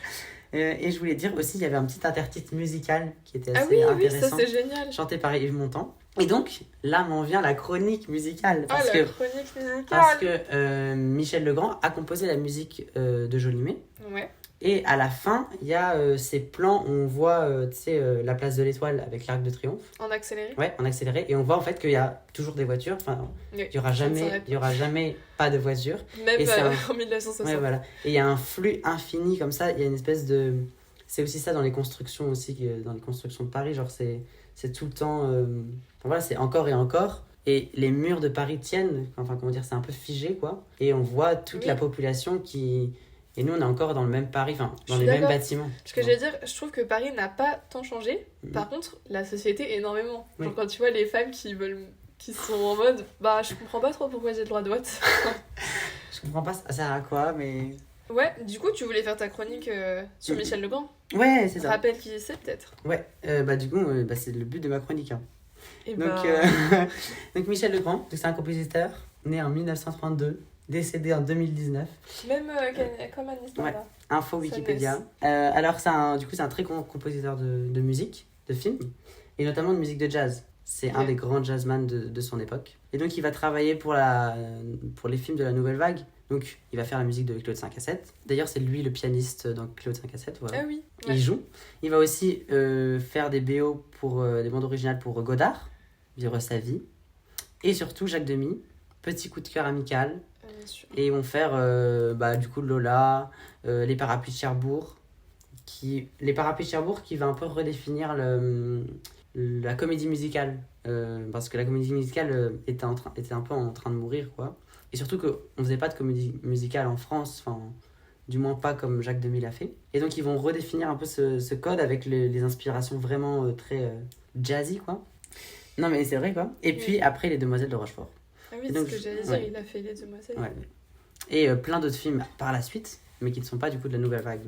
[SPEAKER 2] Et je voulais dire aussi, il y avait un petit intertitre musical qui était
[SPEAKER 3] Ah
[SPEAKER 2] assez
[SPEAKER 3] oui, ça
[SPEAKER 2] intéressant,
[SPEAKER 3] c'est génial.
[SPEAKER 2] chanté par Yves Montand. Et donc, là m'en vient la chronique musicale.
[SPEAKER 3] Ah,
[SPEAKER 2] Parce
[SPEAKER 3] la
[SPEAKER 2] que,
[SPEAKER 3] chronique musicale.
[SPEAKER 2] parce que Michel Legrand a composé la musique de Jolimet.
[SPEAKER 3] Ouais.
[SPEAKER 2] Et à la fin, il y a ces plans où on voit tu sais, la place de l'Étoile avec l'Arc de Triomphe.
[SPEAKER 3] En accéléré.
[SPEAKER 2] Ouais, en accéléré. Et on voit en fait qu'il y a toujours des voitures. Enfin,
[SPEAKER 3] Oui,
[SPEAKER 2] il y aura jamais pas de voitures.
[SPEAKER 3] Même
[SPEAKER 2] Et c'est
[SPEAKER 3] en 1960.
[SPEAKER 2] Ouais, voilà. Et il y a un flux infini comme ça. Il y a une espèce de. C'est aussi ça dans les constructions aussi, dans les constructions de Paris. Genre, c'est tout le temps. Enfin, voilà, c'est encore et encore. Et les murs de Paris tiennent. Enfin, comment dire, c'est un peu figé, quoi. Et on voit toute
[SPEAKER 3] Oui.
[SPEAKER 2] la population qui. Et nous, on est encore dans le même Paris, enfin,
[SPEAKER 3] Je
[SPEAKER 2] dans
[SPEAKER 3] suis
[SPEAKER 2] les mêmes
[SPEAKER 3] d'accord.
[SPEAKER 2] bâtiments.
[SPEAKER 3] Ce que j'allais dire, je trouve que Paris n'a pas tant changé.
[SPEAKER 2] Mhm.
[SPEAKER 3] Par contre, la société énormément.
[SPEAKER 2] Oui.
[SPEAKER 3] Genre quand tu vois les femmes qui sont en mode, bah je comprends pas trop pourquoi j'ai le droit de vote.
[SPEAKER 2] Je comprends pas ça sert à quoi, mais.
[SPEAKER 3] Ouais, du coup tu voulais faire ta chronique sur
[SPEAKER 2] Mhm.
[SPEAKER 3] Michel Legrand.
[SPEAKER 2] Ouais, c'est ça.
[SPEAKER 3] Rappelle qui c'est peut-être.
[SPEAKER 2] Ouais, du coup, c'est le but de ma chronique. Hein.
[SPEAKER 3] Et
[SPEAKER 2] Donc,
[SPEAKER 3] bah,
[SPEAKER 2] donc Michel Legrand, donc c'est un compositeur né en 1932, décédé en 2019.
[SPEAKER 3] même comme Anis
[SPEAKER 2] Ouais.
[SPEAKER 3] Baba.
[SPEAKER 2] Info Wikipédia. Alors, du coup, c'est un très grand compositeur de musique, de films, et notamment de musique de jazz. C'est un
[SPEAKER 3] Ok.
[SPEAKER 2] des grands jazzman de son époque. Et donc, il va travailler pour les films de la Nouvelle Vague. Donc, il va faire la musique de Claude 5 à 7. D'ailleurs, c'est lui le pianiste dans Claude 5 à 7. Voilà.
[SPEAKER 3] Ah oui.
[SPEAKER 2] Il joue. Il va aussi faire des BO pour des bandes originales pour Godard, Vivre sa vie. Et surtout, Jacques Demy, Petit coup de cœur amical.
[SPEAKER 3] Bien sûr.
[SPEAKER 2] Et ils vont faire du coup Lola, les parapluies de Cherbourg. Les parapluies de Cherbourg qui va un peu redéfinir la comédie musicale. Parce que la comédie musicale était un peu en train de mourir, quoi. Et surtout qu'on ne faisait pas de comédie musicale en France, enfin, du moins pas comme Jacques Demy l'a fait. Et donc ils vont redéfinir un peu ce code avec les inspirations vraiment très jazzy, quoi. Non mais c'est vrai, quoi. Et puis après, Les Demoiselles de Rochefort.
[SPEAKER 3] Ah oui,
[SPEAKER 2] Et
[SPEAKER 3] c'est
[SPEAKER 2] donc,
[SPEAKER 3] ce que j'allais dire,
[SPEAKER 2] ouais.
[SPEAKER 3] il a fait Les Demoiselles.
[SPEAKER 2] Ouais. Et plein d'autres films par la suite, mais qui ne sont pas du coup de la Nouvelle Vague.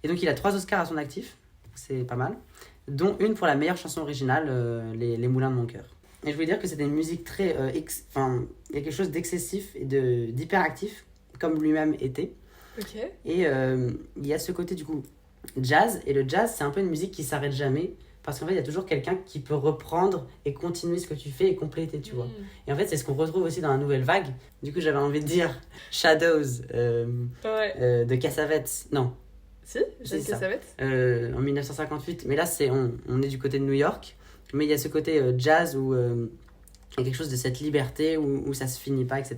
[SPEAKER 2] Et donc il a 3 Oscars à son actif, c'est pas mal, dont une pour la meilleure chanson originale, les Moulins de mon cœur. Et je voulais dire que c'était une musique très... il y a quelque chose d'excessif et d'hyperactif, comme lui-même était.
[SPEAKER 3] Ok.
[SPEAKER 2] Et il y a ce côté du coup jazz, et le jazz c'est un peu une musique qui s'arrête jamais, parce qu'en fait il y a toujours quelqu'un qui peut reprendre et continuer ce que tu fais et compléter, tu vois.
[SPEAKER 3] Mm.
[SPEAKER 2] Et en fait, c'est ce qu'on retrouve aussi dans la Nouvelle Vague. Du coup, j'avais envie de dire Shadows
[SPEAKER 3] Ouais.
[SPEAKER 2] de Cassavetes. Non,
[SPEAKER 3] Si,
[SPEAKER 2] C'est
[SPEAKER 3] Jeanne
[SPEAKER 2] ça.
[SPEAKER 3] Cassavetes.
[SPEAKER 2] en 1958. Mais là, on est du côté de New York. Mais il y a ce côté jazz où il y a quelque chose de cette liberté où ça se finit pas, etc.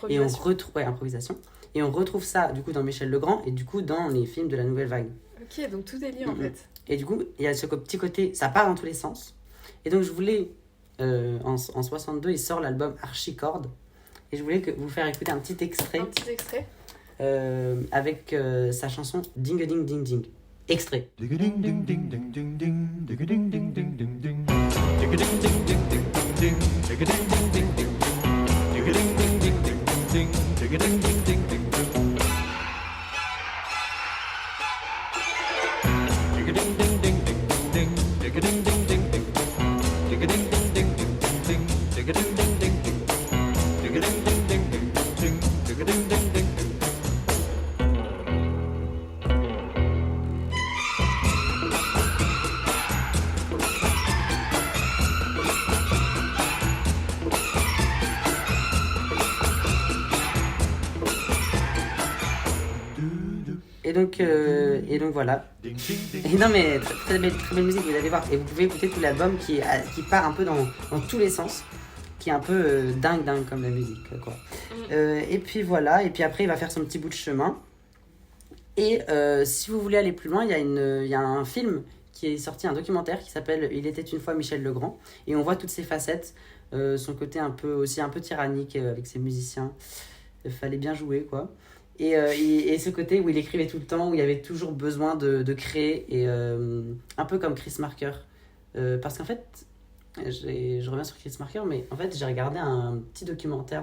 [SPEAKER 2] Et on
[SPEAKER 3] Improvisation.
[SPEAKER 2] retrouve... Ouais, improvisation. Et on retrouve ça, du coup, dans Michel Legrand et du coup, dans les films de la Nouvelle Vague.
[SPEAKER 3] Ok, donc tout est lié en
[SPEAKER 2] Mhm.
[SPEAKER 3] fait.
[SPEAKER 2] Et du coup, il y a ce petit côté... Ça part dans tous les sens. Et donc, je voulais... en 62, il sort l'album Archichord. Et je voulais vous faire écouter un petit extrait
[SPEAKER 3] Un petit extrait.
[SPEAKER 2] avec sa chanson Ding Ding Ding Ding. Extrait.
[SPEAKER 4] Dig-a-ding ding ding ding ding ding. Dig-a-ding ding ding ding ding. Dig-a-ding ding ding ding ding ding. Dig-a-ding ding ding ding ding. Dig-a-ding ding ding ding ding ding. Dig-a-ding ding ding ding ding. Dig-a-ding ding ding ding ding. Dig-a-ding ding ding ding ding. Dig-a-ding ding ding ding ding. Dig-a-ding ding ding ding. Dig-a-ding ding ding ding ding. Dig-a-ding ding ding ding.
[SPEAKER 2] Et donc voilà.
[SPEAKER 4] Ding ding ding.
[SPEAKER 2] Et non mais très belle musique, vous allez voir. Et vous pouvez écouter tout l'album qui part un peu dans tous les sens. Qui est un peu dingue comme la musique, quoi. Et puis voilà, et puis après il va faire son petit bout de chemin. Et si vous voulez aller plus loin, il y a un film qui est sorti un documentaire qui s'appelle Il était une fois Michel Legrand. Et on voit toutes ses facettes, son côté un peu tyrannique avec ses musiciens. Il fallait bien jouer, quoi. Et ce côté où il écrivait tout le temps, où il y avait toujours besoin de créer, et un peu comme Chris Marker. Parce qu'en fait, je reviens sur Chris Marker, mais en fait, j'ai regardé un petit documentaire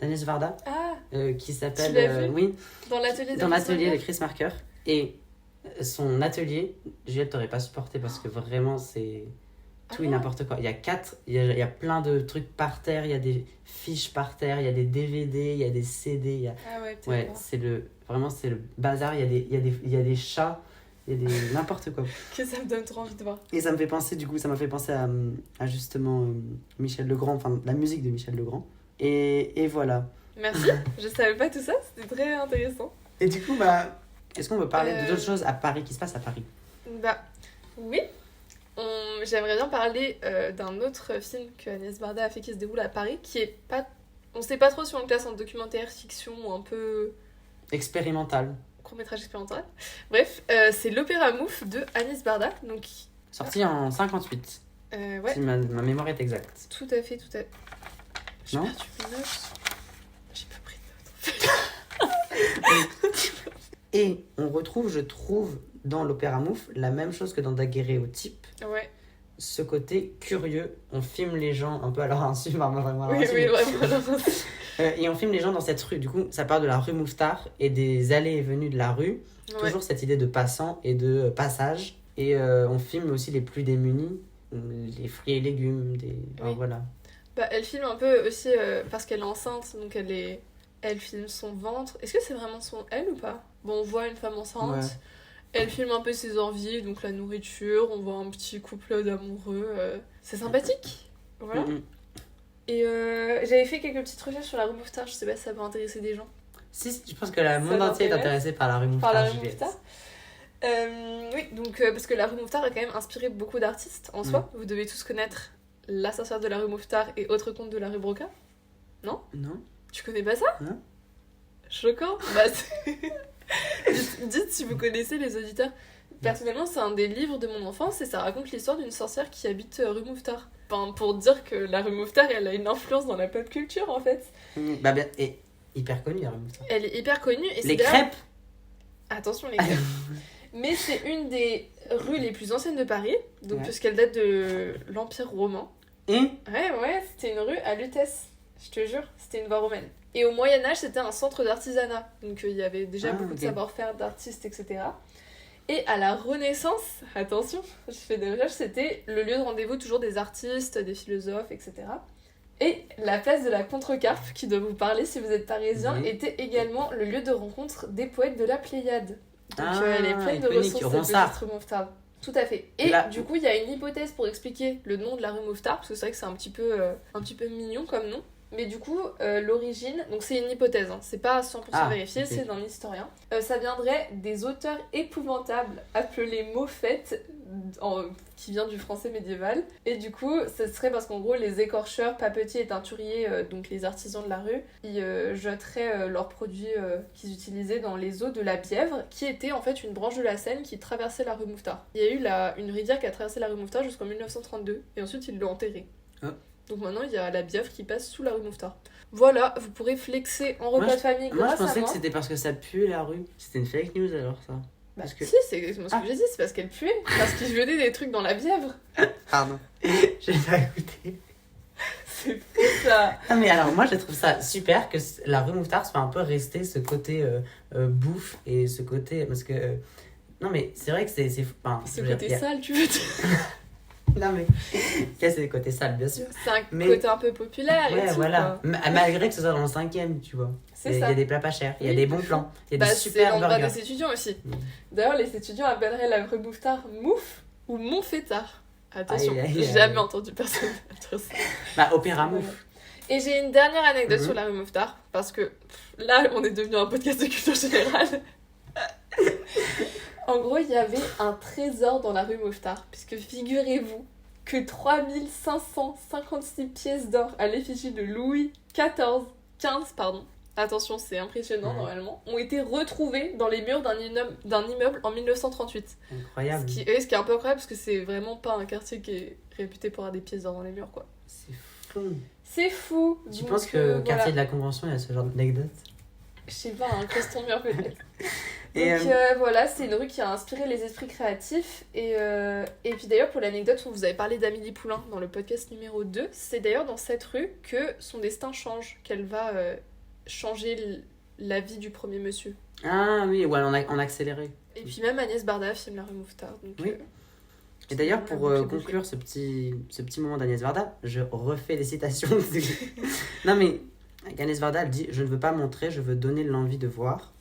[SPEAKER 2] d'Agnès Varda
[SPEAKER 3] Ah,
[SPEAKER 2] qui
[SPEAKER 3] tu l'as
[SPEAKER 2] s'appelle
[SPEAKER 3] vu
[SPEAKER 2] oui,
[SPEAKER 3] dans l'atelier de
[SPEAKER 2] dans l'atelier de
[SPEAKER 3] Marker.
[SPEAKER 2] Chris Marker. Et son atelier, Juliette t'aurais pas supporté parce que vraiment, c'est tout
[SPEAKER 3] Ah
[SPEAKER 2] et
[SPEAKER 3] bon
[SPEAKER 2] n'importe quoi. Il y a plein de trucs par terre, il y a des fiches par terre, il y a des DVD, il y a des CD, il y a...
[SPEAKER 3] Ah ouais, peut-être
[SPEAKER 2] Ouais,
[SPEAKER 3] pas.
[SPEAKER 2] vraiment, c'est le bazar. Il y a des chats, il y a des n'importe quoi.
[SPEAKER 3] Que ça me donne trop envie de voir.
[SPEAKER 2] Et ça me fait penser, du coup, ça m'a fait penser à justement Michel Legrand, enfin la musique de Michel Legrand. Et voilà.
[SPEAKER 3] Merci, je savais pas tout ça, c'était très intéressant.
[SPEAKER 2] Et du coup, bah, est-ce qu'on peut parler
[SPEAKER 3] Euh,
[SPEAKER 2] d'autres choses à Paris, qui se passe à Paris?
[SPEAKER 3] Bah, oui. J'aimerais bien parler d'un autre film que Agnès Varda a fait qui se déroule à Paris, qui est pas... On sait pas trop si on le classe en documentaire, fiction ou un peu
[SPEAKER 2] Expérimental.
[SPEAKER 3] court-métrage expérimental. Bref, c'est l'Opéra Mouffe de Agnès Varda, donc...
[SPEAKER 2] Sorti en 58,
[SPEAKER 3] ouais,
[SPEAKER 2] si ma mémoire est exacte.
[SPEAKER 3] tout à fait, tout à fait. J'ai
[SPEAKER 2] Non
[SPEAKER 3] perdu mes notes. J'ai pas pris de notes.
[SPEAKER 2] Et on retrouve, je trouve, dans l'Opéra Mouffe, la même chose que dans Daguerréotype.
[SPEAKER 3] Ouais,
[SPEAKER 2] Ce côté curieux, on filme les gens un peu à leur insu, vraiment
[SPEAKER 3] oui, oui, vraiment.
[SPEAKER 2] et on filme les gens dans cette rue. Du coup, ça part de la rue Mouffetard et des allées et venues de la rue.
[SPEAKER 3] Ouais.
[SPEAKER 2] Toujours cette idée de passant et de passage. Et on filme aussi les plus démunis, les fruits et légumes.
[SPEAKER 3] Oui.
[SPEAKER 2] Voilà.
[SPEAKER 3] Bah, elle filme un peu aussi parce qu'elle est enceinte, donc elle filme son ventre. Est-ce que c'est vraiment elle ou pas? Bon, on voit une femme enceinte.
[SPEAKER 2] Ouais.
[SPEAKER 3] Elle filme un peu ses envies, donc la nourriture, on voit un petit couple d'amoureux. C'est sympathique. Voilà.
[SPEAKER 2] Mm, mm.
[SPEAKER 3] Et j'avais fait quelques petites recherches sur la rue Mouffetard, je sais pas si ça peut intéresser des gens.
[SPEAKER 2] Si, je pense que le monde
[SPEAKER 3] Ça
[SPEAKER 2] entier est
[SPEAKER 3] t'intéresse
[SPEAKER 2] intéressé par la rue
[SPEAKER 3] Par la
[SPEAKER 2] Mouffetard,
[SPEAKER 3] rue
[SPEAKER 2] Juliette.
[SPEAKER 3] Mouffetard. Oui, donc parce que la rue Mouffetard a quand même inspiré beaucoup d'artistes en soi. Vous devez tous connaître La sorcière de la rue Mouffetard et Autres contes de la rue Broca.
[SPEAKER 2] Non.
[SPEAKER 3] Tu connais pas ça?
[SPEAKER 2] Non.
[SPEAKER 3] Choquant. Bah, dites si vous connaissez, les auditeurs. Personnellement, c'est un des livres de mon enfance et ça raconte l'histoire d'une sorcière qui habite rue Mouffetard. Enfin, pour dire que la rue Mouffetard, elle a une influence dans la pop culture en fait.
[SPEAKER 2] Bah bien, et hyper connue la rue Mouffetard.
[SPEAKER 3] Elle est hyper connue et
[SPEAKER 2] Les
[SPEAKER 3] c'est d'ailleurs-
[SPEAKER 2] crêpes.
[SPEAKER 3] Attention les crêpes. Mais c'est une des rues les plus anciennes de Paris, donc
[SPEAKER 2] Ouais.
[SPEAKER 3] puisqu'elle date de l'Empire romain.
[SPEAKER 2] Et
[SPEAKER 3] Ouais, c'était une rue à Lutèce, je te jure, c'était une voie romaine. Et au Moyen-Âge, c'était un centre d'artisanat, donc il y avait déjà beaucoup de
[SPEAKER 2] ok.
[SPEAKER 3] savoir-faire d'artistes, etc. Et à la Renaissance, attention, je fais des recherches, c'était le lieu de rendez-vous toujours des artistes, des philosophes, etc. Et la place de la Contrecarpe, qui doit vous parler si vous êtes parisien,
[SPEAKER 2] Oui.
[SPEAKER 3] était également le lieu de rencontre des poètes de la Pléiade. Donc elle est pleine de
[SPEAKER 2] iconique,
[SPEAKER 3] ressources, cette
[SPEAKER 2] Ronsard.
[SPEAKER 3] petite rue Mouffetard. Tout à fait. Et
[SPEAKER 2] Là-
[SPEAKER 3] du coup, il y a une hypothèse pour expliquer le nom de la rue Mouffetard, parce que c'est vrai que c'est un petit peu mignon comme nom. Mais du coup, l'origine, donc c'est une hypothèse, hein, c'est pas à 100% vérifié,
[SPEAKER 2] ok.
[SPEAKER 3] c'est d'un historien. Ça viendrait des auteurs épouvantables appelés moffettes, qui vient du français médiéval. Et du coup, ce serait parce qu'en gros, les écorcheurs, papetiers et teinturiers, donc les artisans de la rue, ils jetteraient leurs produits qu'ils utilisaient dans les eaux de la Bièvre, qui était en fait une branche de la Seine qui traversait la rue Mouffetard. Il y a eu une rivière qui a traversé la rue Mouffetard jusqu'en 1932, et ensuite ils l'ont enterrée.
[SPEAKER 2] Ah.
[SPEAKER 3] Donc maintenant, il y a la Bièvre qui passe sous la rue Mouffetard. Voilà, vous pourrez flexer en repas
[SPEAKER 2] Moi,
[SPEAKER 3] de famille
[SPEAKER 2] Moi, je
[SPEAKER 3] grâce à
[SPEAKER 2] pensais
[SPEAKER 3] moi.
[SPEAKER 2] que c'était parce que ça puait la rue. C'était une fake news alors, ça.
[SPEAKER 3] Bah,
[SPEAKER 2] parce que-
[SPEAKER 3] si, c'est exactement ce que
[SPEAKER 2] Ah.
[SPEAKER 3] j'ai dit, c'est parce qu'elle puait. Parce qu'ils jetaient des trucs dans la Bièvre.
[SPEAKER 2] Pardon. J'ai pas écouté.
[SPEAKER 3] C'est fou ça.
[SPEAKER 2] Ah, mais alors, moi, je trouve ça super que la rue Mouffetard soit un peu restée ce côté bouffe et ce côté. Parce que. Non, mais c'est vrai que c'est. Enfin,
[SPEAKER 3] Ce
[SPEAKER 2] je veux dire,
[SPEAKER 3] côté
[SPEAKER 2] il y a-
[SPEAKER 3] sale, tu veux dire.
[SPEAKER 2] Non, mais. Il y a ces côtés sales, bien sûr.
[SPEAKER 3] C'est un
[SPEAKER 2] Mais-
[SPEAKER 3] côté un peu populaire et
[SPEAKER 2] Ouais,
[SPEAKER 3] tout,
[SPEAKER 2] voilà.
[SPEAKER 3] quoi.
[SPEAKER 2] Malgré que ce soit dans le 5e, tu vois.
[SPEAKER 3] C'est
[SPEAKER 2] Il y
[SPEAKER 3] ça.
[SPEAKER 2] a des plats pas chers, il y a
[SPEAKER 3] Oui,
[SPEAKER 2] des
[SPEAKER 3] de
[SPEAKER 2] bons
[SPEAKER 3] fou.
[SPEAKER 2] plans, il y a
[SPEAKER 3] Bah,
[SPEAKER 2] des
[SPEAKER 3] c'est
[SPEAKER 2] super
[SPEAKER 3] l'endroit
[SPEAKER 2] burgers.
[SPEAKER 3] des étudiants aussi.
[SPEAKER 2] Mm.
[SPEAKER 3] D'ailleurs, les étudiants appelleraient la rue Mouffetard Mouffe ou Montfêtard. Attention,
[SPEAKER 2] Aïe, aïe,
[SPEAKER 3] j'ai
[SPEAKER 2] aïe.
[SPEAKER 3] jamais entendu personne dire ça.
[SPEAKER 2] Bah, Opéra Mouffe.
[SPEAKER 3] Et j'ai une dernière anecdote
[SPEAKER 2] Mhm.
[SPEAKER 3] sur la rue Mouffetard, parce que là, on est devenu un podcast de culture générale. En gros, il y avait un trésor dans la rue Mouffetard, puisque figurez-vous que 3556 pièces d'or à l'effigie de Louis XV, attention c'est impressionnant
[SPEAKER 2] Ouais.
[SPEAKER 3] normalement, ont été retrouvés dans les murs d'un immeuble en 1938.
[SPEAKER 2] Incroyable.
[SPEAKER 3] Ce qui est un peu incroyable parce que c'est vraiment pas un quartier qui est réputé pour avoir des pièces d'or dans les murs quoi.
[SPEAKER 2] C'est fou.
[SPEAKER 3] C'est fou.
[SPEAKER 2] Tu
[SPEAKER 3] Donc,
[SPEAKER 2] penses que
[SPEAKER 3] voilà.
[SPEAKER 2] quartier de la Convention, il y a ce genre d'anecdote?
[SPEAKER 3] Je sais pas, un creston mur peut-être.
[SPEAKER 2] Et,
[SPEAKER 3] Donc voilà, c'est une rue qui a inspiré les esprits créatifs. Et puis d'ailleurs, pour l'anecdote, où vous avez parlé d'Amélie Poulain dans le podcast numéro 2, c'est d'ailleurs dans cette rue que son destin change, qu'elle va changer la vie du premier monsieur.
[SPEAKER 2] Ah oui, ouais, en accéléré.
[SPEAKER 3] Et puis même Agnès Varda filme la rue Mouffetard. Donc,
[SPEAKER 2] Oui. Et d'ailleurs,
[SPEAKER 3] c'est
[SPEAKER 2] pour
[SPEAKER 3] vraiment bouclé.
[SPEAKER 2] conclure ce petit moment d'Agnès Varda, je refais les citations. Non mais, Agnès Varda, elle dit « Je ne veux pas montrer, je veux donner l'envie de voir.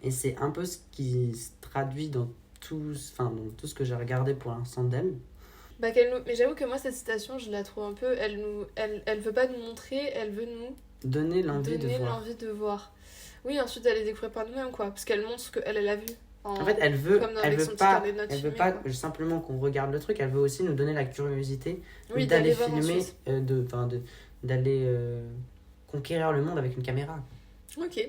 [SPEAKER 2] Et c'est un peu ce qui se traduit dans tout ce que j'ai regardé pour l'instant d'elle.
[SPEAKER 3] Bah, mais j'avoue que moi, cette citation, je la trouve un peu... Elle veut pas nous montrer, elle veut nous
[SPEAKER 2] Donner l'envie de
[SPEAKER 3] donner
[SPEAKER 2] voir.
[SPEAKER 3] l'envie de voir. Oui, ensuite, elle les découvrir par nous-mêmes, quoi. Parce qu'elle montre ce qu'elle a vu.
[SPEAKER 2] En fait, elle veut
[SPEAKER 3] avec son petit
[SPEAKER 2] pas,
[SPEAKER 3] carnet de notes
[SPEAKER 2] elle veut
[SPEAKER 3] filmé,
[SPEAKER 2] pas
[SPEAKER 3] quoi.
[SPEAKER 2] simplement qu'on regarde le truc, elle veut aussi nous donner la curiosité
[SPEAKER 3] Oui,
[SPEAKER 2] d'aller
[SPEAKER 3] voir
[SPEAKER 2] filmer,
[SPEAKER 3] ensuite.
[SPEAKER 2] d'aller conquérir le monde avec une caméra.
[SPEAKER 3] Ok.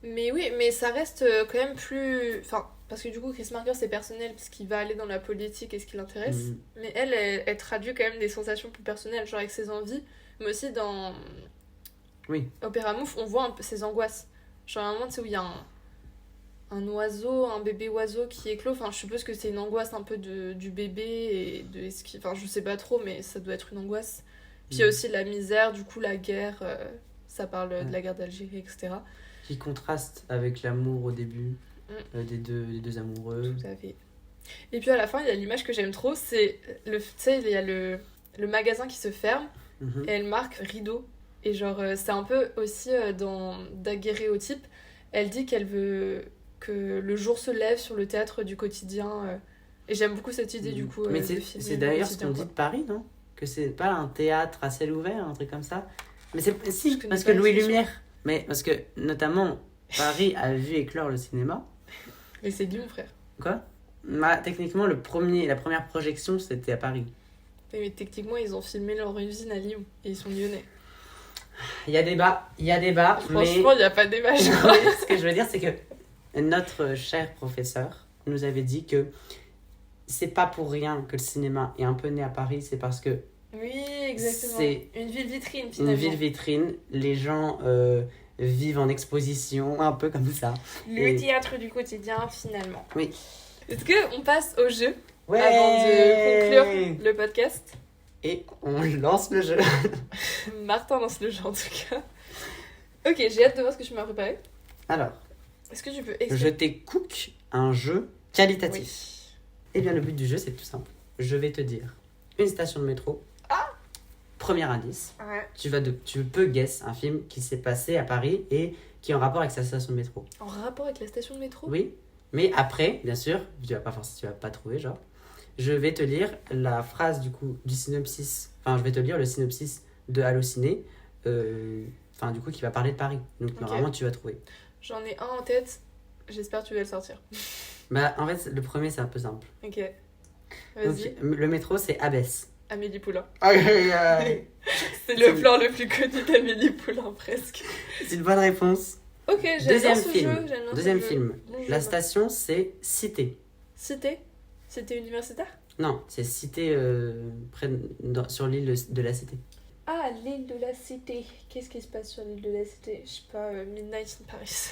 [SPEAKER 3] Mais oui, mais ça reste quand même plus... Enfin, parce que du coup, Chris Marker, c'est personnel, parce qu'il va aller dans la politique et ce qui l'intéresse.
[SPEAKER 2] Mhm.
[SPEAKER 3] Mais elle traduit quand même des sensations plus personnelles, genre avec ses envies. Mais aussi dans
[SPEAKER 2] Oui.
[SPEAKER 3] Opéra Mouf, on voit un peu ses angoisses. Genre à un moment, tu sais, où il y a un oiseau, un bébé oiseau qui éclot. Enfin, je suppose que c'est une angoisse un peu du bébé et de enfin, je sais pas trop, mais ça doit être une angoisse. Puis il y a aussi la misère, du coup, la guerre. Ça parle de la guerre d'Algérie, etc.
[SPEAKER 2] Qui contraste avec l'amour au début des deux amoureux.
[SPEAKER 3] Tout à fait. Et puis à la fin, il y a l'image que j'aime trop, c'est tu sais, il y a le magasin qui se ferme
[SPEAKER 2] Mhm.
[SPEAKER 3] et elle marque rideau. Et genre, c'est un peu aussi dans daguerréotype. Elle dit qu'elle veut que le jour se lève sur le théâtre du quotidien. Et j'aime beaucoup cette idée du coup.
[SPEAKER 2] Mais
[SPEAKER 3] de
[SPEAKER 2] c'est
[SPEAKER 3] filmer le
[SPEAKER 2] d'ailleurs ce
[SPEAKER 3] quotidien,
[SPEAKER 2] qu'on dit
[SPEAKER 3] quoi.
[SPEAKER 2] de Paris, non? Que c'est pas un théâtre à ciel ouvert, un truc comme ça. Mais c'est si,
[SPEAKER 3] Je connais
[SPEAKER 2] parce
[SPEAKER 3] pas
[SPEAKER 2] que Louis
[SPEAKER 3] l'expression.
[SPEAKER 2] Lumière. Mais parce que notamment Paris a vu éclore le cinéma.
[SPEAKER 3] Mais c'est Lyon, frère.
[SPEAKER 2] Quoi? Bah, techniquement, la première projection, c'était à Paris.
[SPEAKER 3] Mais techniquement, ils ont filmé leur usine à Lyon. Et ils sont lyonnais.
[SPEAKER 2] Il y a débat, mais
[SPEAKER 3] Franchement, il n'y a pas de débat, je crois.
[SPEAKER 2] mais ce que je veux dire, c'est que notre cher professeur nous avait dit que c'est pas pour rien que le cinéma est un peu né à Paris, c'est parce que
[SPEAKER 3] Oui, exactement.
[SPEAKER 2] C'est
[SPEAKER 3] une ville vitrine,
[SPEAKER 2] une
[SPEAKER 3] finalement.
[SPEAKER 2] ville vitrine, les gens vivent en exposition, un peu comme ça.
[SPEAKER 3] Le
[SPEAKER 2] Et-
[SPEAKER 3] théâtre du quotidien, finalement.
[SPEAKER 2] Oui.
[SPEAKER 3] Est-ce qu'on passe au jeu
[SPEAKER 2] Ouais.
[SPEAKER 3] avant de conclure le podcast?
[SPEAKER 2] Et on lance le jeu.
[SPEAKER 3] Martin lance le jeu, en tout cas. Ok, j'ai hâte de voir ce que tu m'as préparé.
[SPEAKER 2] Alors,
[SPEAKER 3] Est-ce que tu peux
[SPEAKER 2] je
[SPEAKER 3] expliquer?
[SPEAKER 2] t'écoute un jeu qualitatif. Eh bien, le but du jeu, c'est tout simple. Je vais te dire une station de métro. Premier indice.
[SPEAKER 3] Ouais.
[SPEAKER 2] Tu peux guess un film qui s'est passé à Paris et qui est en rapport avec sa station de métro.
[SPEAKER 3] En rapport avec la station de métro?
[SPEAKER 2] Oui, mais après, bien sûr, tu vas pas trouver, genre. Je vais te lire la phrase du synopsis. Enfin, je vais te lire le synopsis de Allociné. Enfin, du coup, qui va parler de Paris. Donc,
[SPEAKER 3] Ok.
[SPEAKER 2] normalement, tu vas trouver.
[SPEAKER 3] J'en ai un en tête. J'espère que tu vas le sortir.
[SPEAKER 2] Bah, en fait, le premier, c'est un peu simple.
[SPEAKER 3] Ok.
[SPEAKER 2] Donc,
[SPEAKER 3] Vas-y.
[SPEAKER 2] le métro, c'est Abbesse.
[SPEAKER 3] Amélie Poulain.
[SPEAKER 2] C'est
[SPEAKER 3] C'est le plan le plus connu d'Amélie Poulain, presque.
[SPEAKER 2] une bonne réponse.
[SPEAKER 3] Ok, j'aime
[SPEAKER 2] Deuxième
[SPEAKER 3] bien ce
[SPEAKER 2] film.
[SPEAKER 3] jeu. j'aime bien ce
[SPEAKER 2] Deuxième
[SPEAKER 3] jeu.
[SPEAKER 2] film.
[SPEAKER 3] Bon jeu,
[SPEAKER 2] La
[SPEAKER 3] non.
[SPEAKER 2] station, c'est Cité.
[SPEAKER 3] Cité? Cité universitaire?
[SPEAKER 2] Non, c'est Cité sur l'île de la Cité.
[SPEAKER 3] Ah, l'île de la Cité. Qu'est-ce qui se passe sur l'île de la Cité? Je sais pas, Midnight in Paris.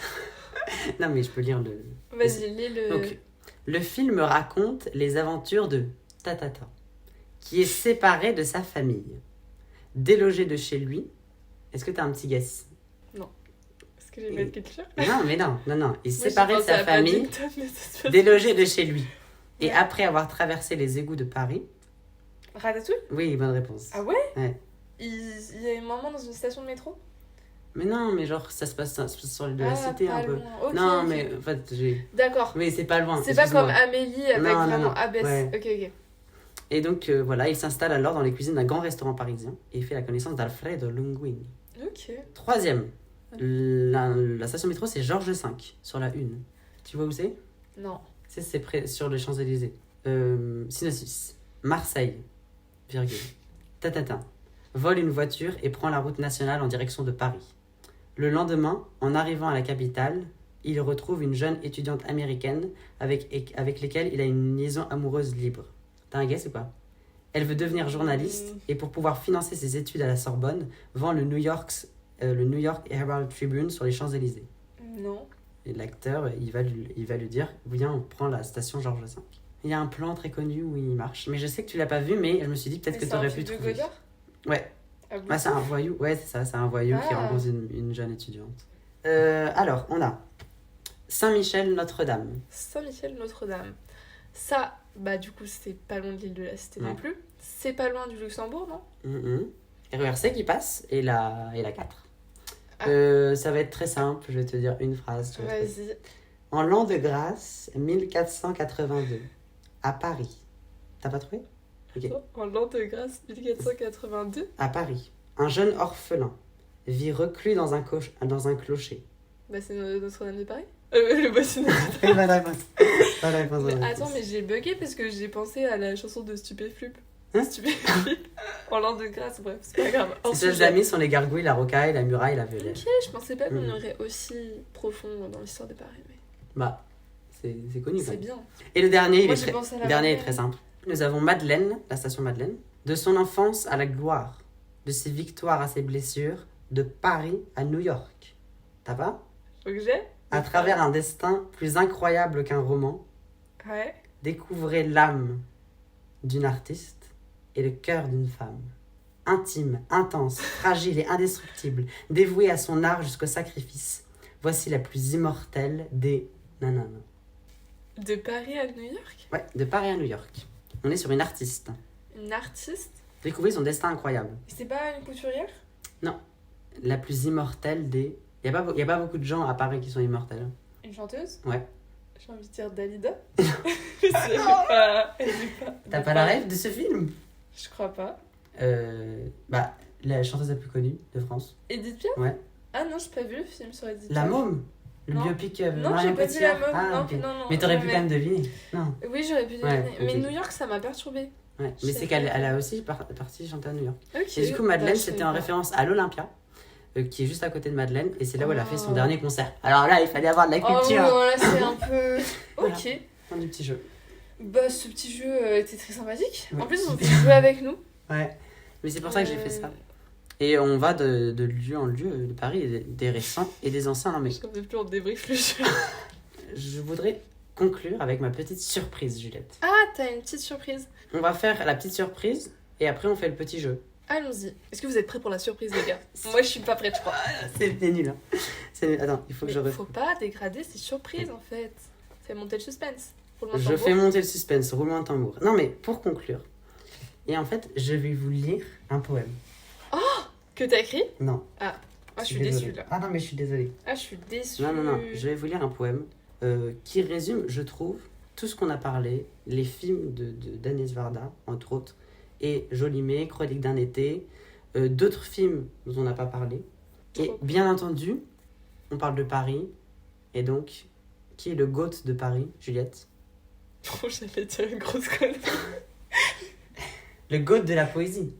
[SPEAKER 2] Non, mais je peux lire le.
[SPEAKER 3] Vas-y, l'île...
[SPEAKER 2] Donc, le film raconte les aventures de Tatata, qui est séparé de sa famille. Délogé de chez lui. Est-ce que tu as un petit guess?
[SPEAKER 3] Est-ce que j'ai pas de culture?
[SPEAKER 2] Non, mais non. Il est
[SPEAKER 3] Moi, j'ai
[SPEAKER 2] séparé de
[SPEAKER 3] pensé
[SPEAKER 2] sa
[SPEAKER 3] à
[SPEAKER 2] famille,
[SPEAKER 3] Paddington, mais ça se passe-
[SPEAKER 2] délogé de chez lui. Et
[SPEAKER 3] Ouais.
[SPEAKER 2] après avoir traversé les égouts de Paris.
[SPEAKER 3] Ratatouille?
[SPEAKER 2] Oui, bonne réponse.
[SPEAKER 3] Ah ouais?
[SPEAKER 2] Ouais.
[SPEAKER 3] Il y a un moment dans une station de métro?
[SPEAKER 2] Mais non, mais genre, ça se passe sur l'île de la Cité
[SPEAKER 3] pas
[SPEAKER 2] un peu.
[SPEAKER 3] loin. Ok,
[SPEAKER 2] Non,
[SPEAKER 3] ok.
[SPEAKER 2] mais en fait, j'ai.
[SPEAKER 3] D'accord.
[SPEAKER 2] Oui, c'est pas loin.
[SPEAKER 3] C'est pas
[SPEAKER 2] excuse-moi.
[SPEAKER 3] comme Amélie avec
[SPEAKER 2] Non, non,
[SPEAKER 3] vraiment
[SPEAKER 2] non.
[SPEAKER 3] Abbesse.
[SPEAKER 2] Ouais.
[SPEAKER 3] Ok, ok.
[SPEAKER 2] Et donc, voilà, il s'installe alors dans les cuisines d'un grand restaurant parisien et il fait la connaissance d'Alfredo Linguini.
[SPEAKER 3] Ok.
[SPEAKER 2] Troisième, la station métro, c'est Georges V, sur la 1. Tu vois où c'est?
[SPEAKER 3] Non.
[SPEAKER 2] C'est sur les Champs-Élysées. Synopsis. Marseille, virgule. Tatatin. Vole une voiture et prend la route nationale en direction de Paris. Le lendemain, en arrivant à la capitale, il retrouve une jeune étudiante américaine avec laquelle il a une liaison amoureuse libre. T'as un guess ou pas? Elle veut devenir journaliste et pour pouvoir financer ses études à la Sorbonne, vend le New York Herald Tribune sur les Champs-Élysées.
[SPEAKER 3] Non.
[SPEAKER 2] Et l'acteur, il va lui dire, viens, on prend la station Georges V. Il y a un plan très connu où il marche. Mais je sais que tu l'as pas vu, mais je me suis dit peut-être que tu aurais pu
[SPEAKER 3] C'est un
[SPEAKER 2] trouver.
[SPEAKER 3] film de Godard?
[SPEAKER 2] Ouais,
[SPEAKER 3] Ah bon?
[SPEAKER 2] bah, c'est un voyou. Ouais, c'est ça, c'est un voyou qui
[SPEAKER 3] Ah.
[SPEAKER 2] rencontre une jeune étudiante. Alors, on a Saint-Michel Notre-Dame.
[SPEAKER 3] Saint-Michel Notre-Dame. Ça, bah du coup, c'est pas loin de l'île de la Cité non
[SPEAKER 2] Ouais.
[SPEAKER 3] plus. C'est pas loin du Luxembourg, non?
[SPEAKER 2] RERC qui passe et la 4.
[SPEAKER 3] Ah.
[SPEAKER 2] Ça va être très simple, je vais te dire une phrase. tu vas trouver.
[SPEAKER 3] Vas-y.
[SPEAKER 2] En l'an de grâce 1482, à Paris. T'as pas trouvé? Ok.
[SPEAKER 3] En l'an de grâce 1482.
[SPEAKER 2] À Paris, un jeune orphelin vit reclus dans un clocher.
[SPEAKER 3] Bah c'est Notre-Dame de Paris. Le bâtiment.
[SPEAKER 2] Bonne réponse. Bonne réponse, bonne
[SPEAKER 3] Mais
[SPEAKER 2] réponse.
[SPEAKER 3] attends, mais j'ai bugué parce que j'ai pensé à la chanson de Stupéflup.
[SPEAKER 2] Hein?
[SPEAKER 3] Stupéflup. En l'an de grâce, bref, c'est pas grave. Hors
[SPEAKER 2] Ces seuls
[SPEAKER 3] sujet.
[SPEAKER 2] amis sont les gargouilles, la rocaille, la muraille, la violette.
[SPEAKER 3] Ok, je pensais pas qu'on
[SPEAKER 2] Mhm.
[SPEAKER 3] aurait aussi profond dans l'histoire de Paris, mais
[SPEAKER 2] Bah, c'est connu quand
[SPEAKER 3] c'est
[SPEAKER 2] même.
[SPEAKER 3] bien.
[SPEAKER 2] Et le dernier,
[SPEAKER 3] Moi,
[SPEAKER 2] il est
[SPEAKER 3] j'ai pensé à la
[SPEAKER 2] le dernier est
[SPEAKER 3] Madeleine.
[SPEAKER 2] très simple. Nous avons Madeleine, la station Madeleine, de son enfance à la gloire, de ses victoires à ses blessures, de Paris à New York. T'as pas?
[SPEAKER 3] Faut que j'ai?
[SPEAKER 2] À travers un destin plus incroyable qu'un roman,
[SPEAKER 3] Ouais.
[SPEAKER 2] découvrez l'âme d'une artiste et le cœur d'une femme. Intime, intense, fragile et indestructible, dévouée à son art jusqu'au sacrifice. Voici la plus immortelle des nanana.
[SPEAKER 3] De Paris à New York?
[SPEAKER 2] Ouais, de Paris à New York. On est sur une artiste.
[SPEAKER 3] Une artiste?
[SPEAKER 2] Découvrez son destin incroyable.
[SPEAKER 3] C'est pas une couturière?
[SPEAKER 2] La plus immortelle des... Il n'y a pas beaucoup de gens à Paris qui sont immortels.
[SPEAKER 3] Une chanteuse?
[SPEAKER 2] Ouais.
[SPEAKER 3] J'ai envie de dire Dalida. Elle est pas.
[SPEAKER 2] T'as pas la rêve de ce film?
[SPEAKER 3] Je crois pas.
[SPEAKER 2] Bah, la chanteuse la plus connue de France.
[SPEAKER 3] Edith Piaf?
[SPEAKER 2] Ouais.
[SPEAKER 3] Ah non, j'ai pas vu le film sur Edith
[SPEAKER 2] La
[SPEAKER 3] Piaf.
[SPEAKER 2] Môme. Le
[SPEAKER 3] Non.
[SPEAKER 2] biopic
[SPEAKER 3] Non,
[SPEAKER 2] Marion
[SPEAKER 3] j'ai pas dit la
[SPEAKER 2] Cotillard.
[SPEAKER 3] Môme.
[SPEAKER 2] Ah,
[SPEAKER 3] Non,
[SPEAKER 2] ok.
[SPEAKER 3] non, non.
[SPEAKER 2] Mais t'aurais pu
[SPEAKER 3] ouais.
[SPEAKER 2] quand même deviner. Non.
[SPEAKER 3] Oui, j'aurais pu deviner.
[SPEAKER 2] Ouais, ok,
[SPEAKER 3] Mais
[SPEAKER 2] ok.
[SPEAKER 3] New York, ça m'a perturbée.
[SPEAKER 2] Ouais.
[SPEAKER 3] Je
[SPEAKER 2] Mais
[SPEAKER 3] sais
[SPEAKER 2] c'est qu'elle
[SPEAKER 3] pas.
[SPEAKER 2] elle a aussi parti chanter à New York.
[SPEAKER 3] Ok.
[SPEAKER 2] Et du coup, Madeleine,
[SPEAKER 3] Bah, je
[SPEAKER 2] c'était
[SPEAKER 3] savais
[SPEAKER 2] en
[SPEAKER 3] pas.
[SPEAKER 2] référence à l'Olympia, qui est juste à côté de Madeleine. Et c'est là où elle a fait son
[SPEAKER 3] Oh.
[SPEAKER 2] dernier concert. Alors là, il fallait avoir de la
[SPEAKER 3] Oh oui,
[SPEAKER 2] culture.
[SPEAKER 3] voilà, c'est un peu.
[SPEAKER 2] Voilà.
[SPEAKER 3] Ok.
[SPEAKER 2] Un du petit jeu.
[SPEAKER 3] Bah, ce petit jeu était très sympathique.
[SPEAKER 2] Ouais.
[SPEAKER 3] En plus, on peut jouer avec nous.
[SPEAKER 2] Ouais. Mais c'est pour ça que j'ai fait ça. Et on va de lieu en lieu de Paris, des récents et des anciens. Non, mais
[SPEAKER 3] Je ne plus en débrief le jeu.
[SPEAKER 2] je voudrais conclure avec ma petite surprise, Juliette.
[SPEAKER 3] Ah, t'as une petite surprise.
[SPEAKER 2] On va faire la petite surprise et après on fait le petit jeu.
[SPEAKER 3] Allons-y. Est-ce que vous êtes prêts pour la surprise, les gars? Moi, je suis pas prête, je crois.
[SPEAKER 2] C'est nul. Hein. Attends, il faut que
[SPEAKER 3] Mais
[SPEAKER 2] je
[SPEAKER 3] faut pas dégrader ces surprises, en fait. Fais monter le suspense. Roulement de
[SPEAKER 2] Je
[SPEAKER 3] tambour.
[SPEAKER 2] fais monter le suspense, roulement de tambour. Non, mais pour conclure. Et en fait, je vais vous lire un poème.
[SPEAKER 3] Que t'as écrit?
[SPEAKER 2] Non.
[SPEAKER 3] Ah, je suis
[SPEAKER 2] désolé.
[SPEAKER 3] déçue, là.
[SPEAKER 2] Ah non, mais je suis désolée.
[SPEAKER 3] Ah, je suis déçue.
[SPEAKER 2] Non, non, non. Je vais vous lire un poème qui résume, je trouve, tout ce qu'on a parlé, les films d'Agnès Varda, entre autres, et Jolimet, Chronique d'un été, d'autres films dont on n'a pas parlé. Et
[SPEAKER 3] Trop cool.
[SPEAKER 2] bien entendu, on parle de Paris. Et donc, qui est le GOAT de Paris, Juliette?
[SPEAKER 3] Trop, j'allais dire une grosse connerie.
[SPEAKER 2] Le GOAT de la poésie.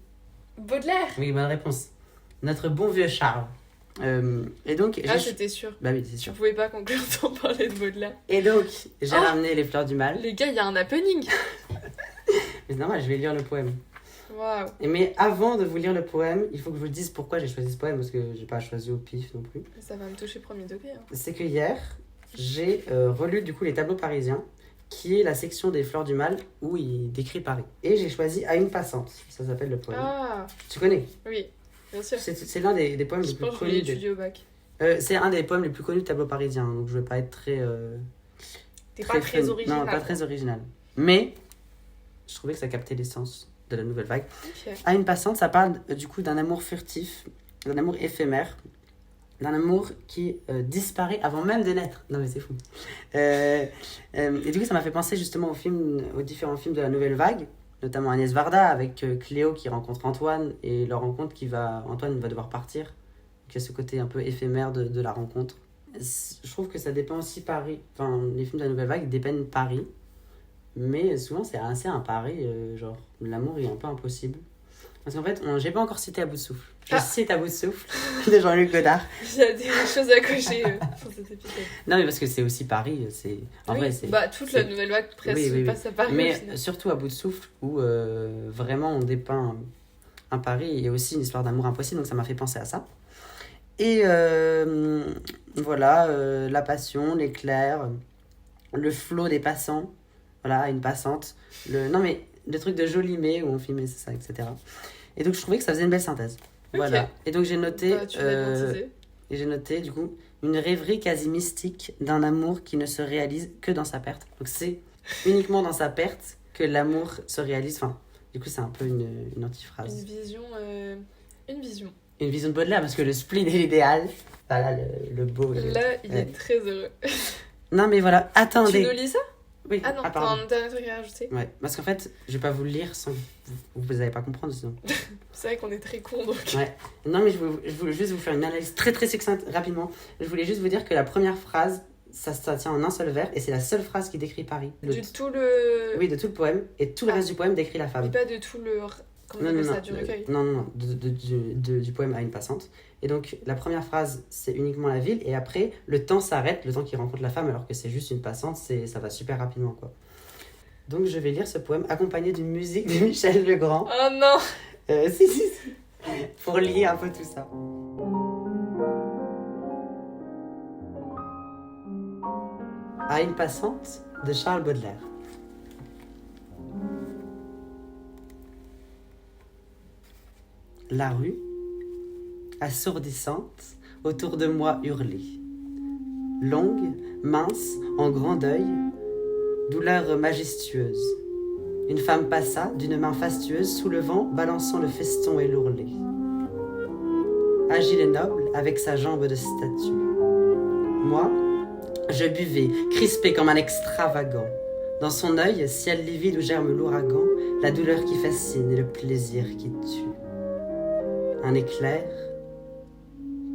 [SPEAKER 3] Baudelaire.
[SPEAKER 2] Oui, bonne réponse. Notre bon vieux Charles. Et donc,
[SPEAKER 3] Ah,
[SPEAKER 2] j'ai...
[SPEAKER 3] j'étais sûre.
[SPEAKER 2] Bah oui, c'est
[SPEAKER 3] Tu
[SPEAKER 2] sûr.
[SPEAKER 3] pouvais pas conclure sans parler de Baudelaire.
[SPEAKER 2] Et donc, j'ai
[SPEAKER 3] Oh
[SPEAKER 2] ramené les fleurs du mal.
[SPEAKER 3] Les gars, il y a un happening.
[SPEAKER 2] Mais c'est normal, je vais lire le poème.
[SPEAKER 3] Waouh.
[SPEAKER 2] Mais avant de vous lire le poème, il faut que je vous dise pourquoi j'ai choisi ce poème, parce que j'ai pas choisi au pif non plus.
[SPEAKER 3] Ça va me toucher premier degré. Hein.
[SPEAKER 2] C'est que hier, j'ai relu du coup les tableaux parisiens, qui est la section des fleurs du mal où il décrit Paris. Et j'ai choisi À une passante, ça s'appelle le poème.
[SPEAKER 3] Ah,
[SPEAKER 2] Tu connais?
[SPEAKER 3] oui, bien sûr.
[SPEAKER 2] C'est l'un des poèmes
[SPEAKER 3] Je
[SPEAKER 2] les plus
[SPEAKER 3] pense que je l'ai
[SPEAKER 2] connus.
[SPEAKER 3] étudié au bac.
[SPEAKER 2] C'est un des poèmes les plus connus de tableaux parisiens, donc je vais pas être très.
[SPEAKER 3] T'es pas très
[SPEAKER 2] fun.
[SPEAKER 3] original.
[SPEAKER 2] Non, pas très original. Mais je trouvais que ça captait l'essence de la nouvelle vague.
[SPEAKER 3] Ok.
[SPEAKER 2] À une passante, ça parle du coup d'un amour furtif, d'un amour éphémère, d'un amour qui disparaît avant même de naître. Non mais c'est fou. Et du coup, ça m'a fait penser justement aux différents films de la nouvelle vague, notamment Agnès Varda avec Cléo qui rencontre Antoine et leur rencontre Antoine va devoir partir. Donc il y a ce côté un peu éphémère de la rencontre. Je trouve que ça dépend aussi Paris. Enfin, les films de la nouvelle vague dépeignent Paris. Mais souvent, c'est assez un pari, genre, l'amour est un peu impossible. Parce qu'en fait, j'ai pas encore cité À bout de souffle. Je
[SPEAKER 3] Ah.
[SPEAKER 2] cite À bout de souffle de Jean-Luc Godard.
[SPEAKER 3] Il y a des choses à cocher sur cet épisode.
[SPEAKER 2] Non, mais parce que c'est aussi Paris. En
[SPEAKER 3] Oui,
[SPEAKER 2] vrai, c'est.
[SPEAKER 3] bah, toute la
[SPEAKER 2] c'est-
[SPEAKER 3] nouvelle vague presque
[SPEAKER 2] Oui, oui, oui.
[SPEAKER 3] passe à Paris au
[SPEAKER 2] Mais
[SPEAKER 3] final.
[SPEAKER 2] surtout À bout de souffle, où vraiment on dépeint un Paris et aussi une histoire d'amour impossible, donc ça m'a fait penser à ça. Et voilà, la passion, l'éclair, le flot des passants, voilà, une passante. Non, mais le truc de Jolimé où on filmait ça, etc. Et donc je trouvais que ça faisait une belle synthèse. Voilà. Et donc j'ai noté,
[SPEAKER 3] Bah, tu l'as bien teasé.
[SPEAKER 2] et j'ai noté du coup une rêverie quasi mystique d'un amour qui ne se réalise que dans sa perte. Donc c'est uniquement dans sa perte que l'amour se réalise. Enfin, du coup c'est un peu une antiphrase.
[SPEAKER 3] Une vision. Une vision.
[SPEAKER 2] Une vision de Baudelaire parce que le spleen est l'idéal. Voilà le beau.
[SPEAKER 3] Là, il
[SPEAKER 2] ouais.
[SPEAKER 3] est très heureux.
[SPEAKER 2] Non mais voilà,
[SPEAKER 3] Tu
[SPEAKER 2] attendez.
[SPEAKER 3] nous lis ça?
[SPEAKER 2] Oui.
[SPEAKER 3] Ah non, t'as
[SPEAKER 2] pardon.
[SPEAKER 3] un dernier truc à rajouter.
[SPEAKER 2] Ouais, parce qu'en fait, je vais pas vous le lire sans que vous n'allez pas comprendre sinon.
[SPEAKER 3] C'est vrai qu'on est très cons donc.
[SPEAKER 2] Ouais. Non mais je voulais juste vous faire une analyse très très succincte rapidement. Je voulais juste vous dire que la première phrase, ça tient en un seul vers et c'est la seule phrase qui décrit Paris.
[SPEAKER 3] Du tout le.
[SPEAKER 2] Oui, de tout le poème et tout le
[SPEAKER 3] Ah.
[SPEAKER 2] reste du poème décrit la
[SPEAKER 3] Mais
[SPEAKER 2] femme.
[SPEAKER 3] pas de tout le. Comment on
[SPEAKER 2] Non,
[SPEAKER 3] appelle
[SPEAKER 2] non,
[SPEAKER 3] ça?
[SPEAKER 2] non,
[SPEAKER 3] Du recueil.
[SPEAKER 2] non, du poème à une passante. Et donc, la première phrase, c'est uniquement la ville, et après, le temps s'arrête, le temps qu'il rencontre la femme, alors que c'est juste une passante, ça va super rapidement, quoi. Donc, je vais lire ce poème accompagné d'une musique de Michel Legrand.
[SPEAKER 3] Oh non!
[SPEAKER 2] Si, pour lier un peu tout ça. À une passante de Charles Baudelaire. La rue, assourdissante, autour de moi hurlait. Longue, mince, en grand deuil, douleur majestueuse. Une femme passa d'une main fastueuse, soulevant, balançant le feston et l'ourlet. Agile et noble, avec sa jambe de statue. Moi, je buvais, crispé comme un extravagant. Dans son œil, ciel livide où germe l'ouragan, la douleur qui fascine et le plaisir qui tue. Un éclair,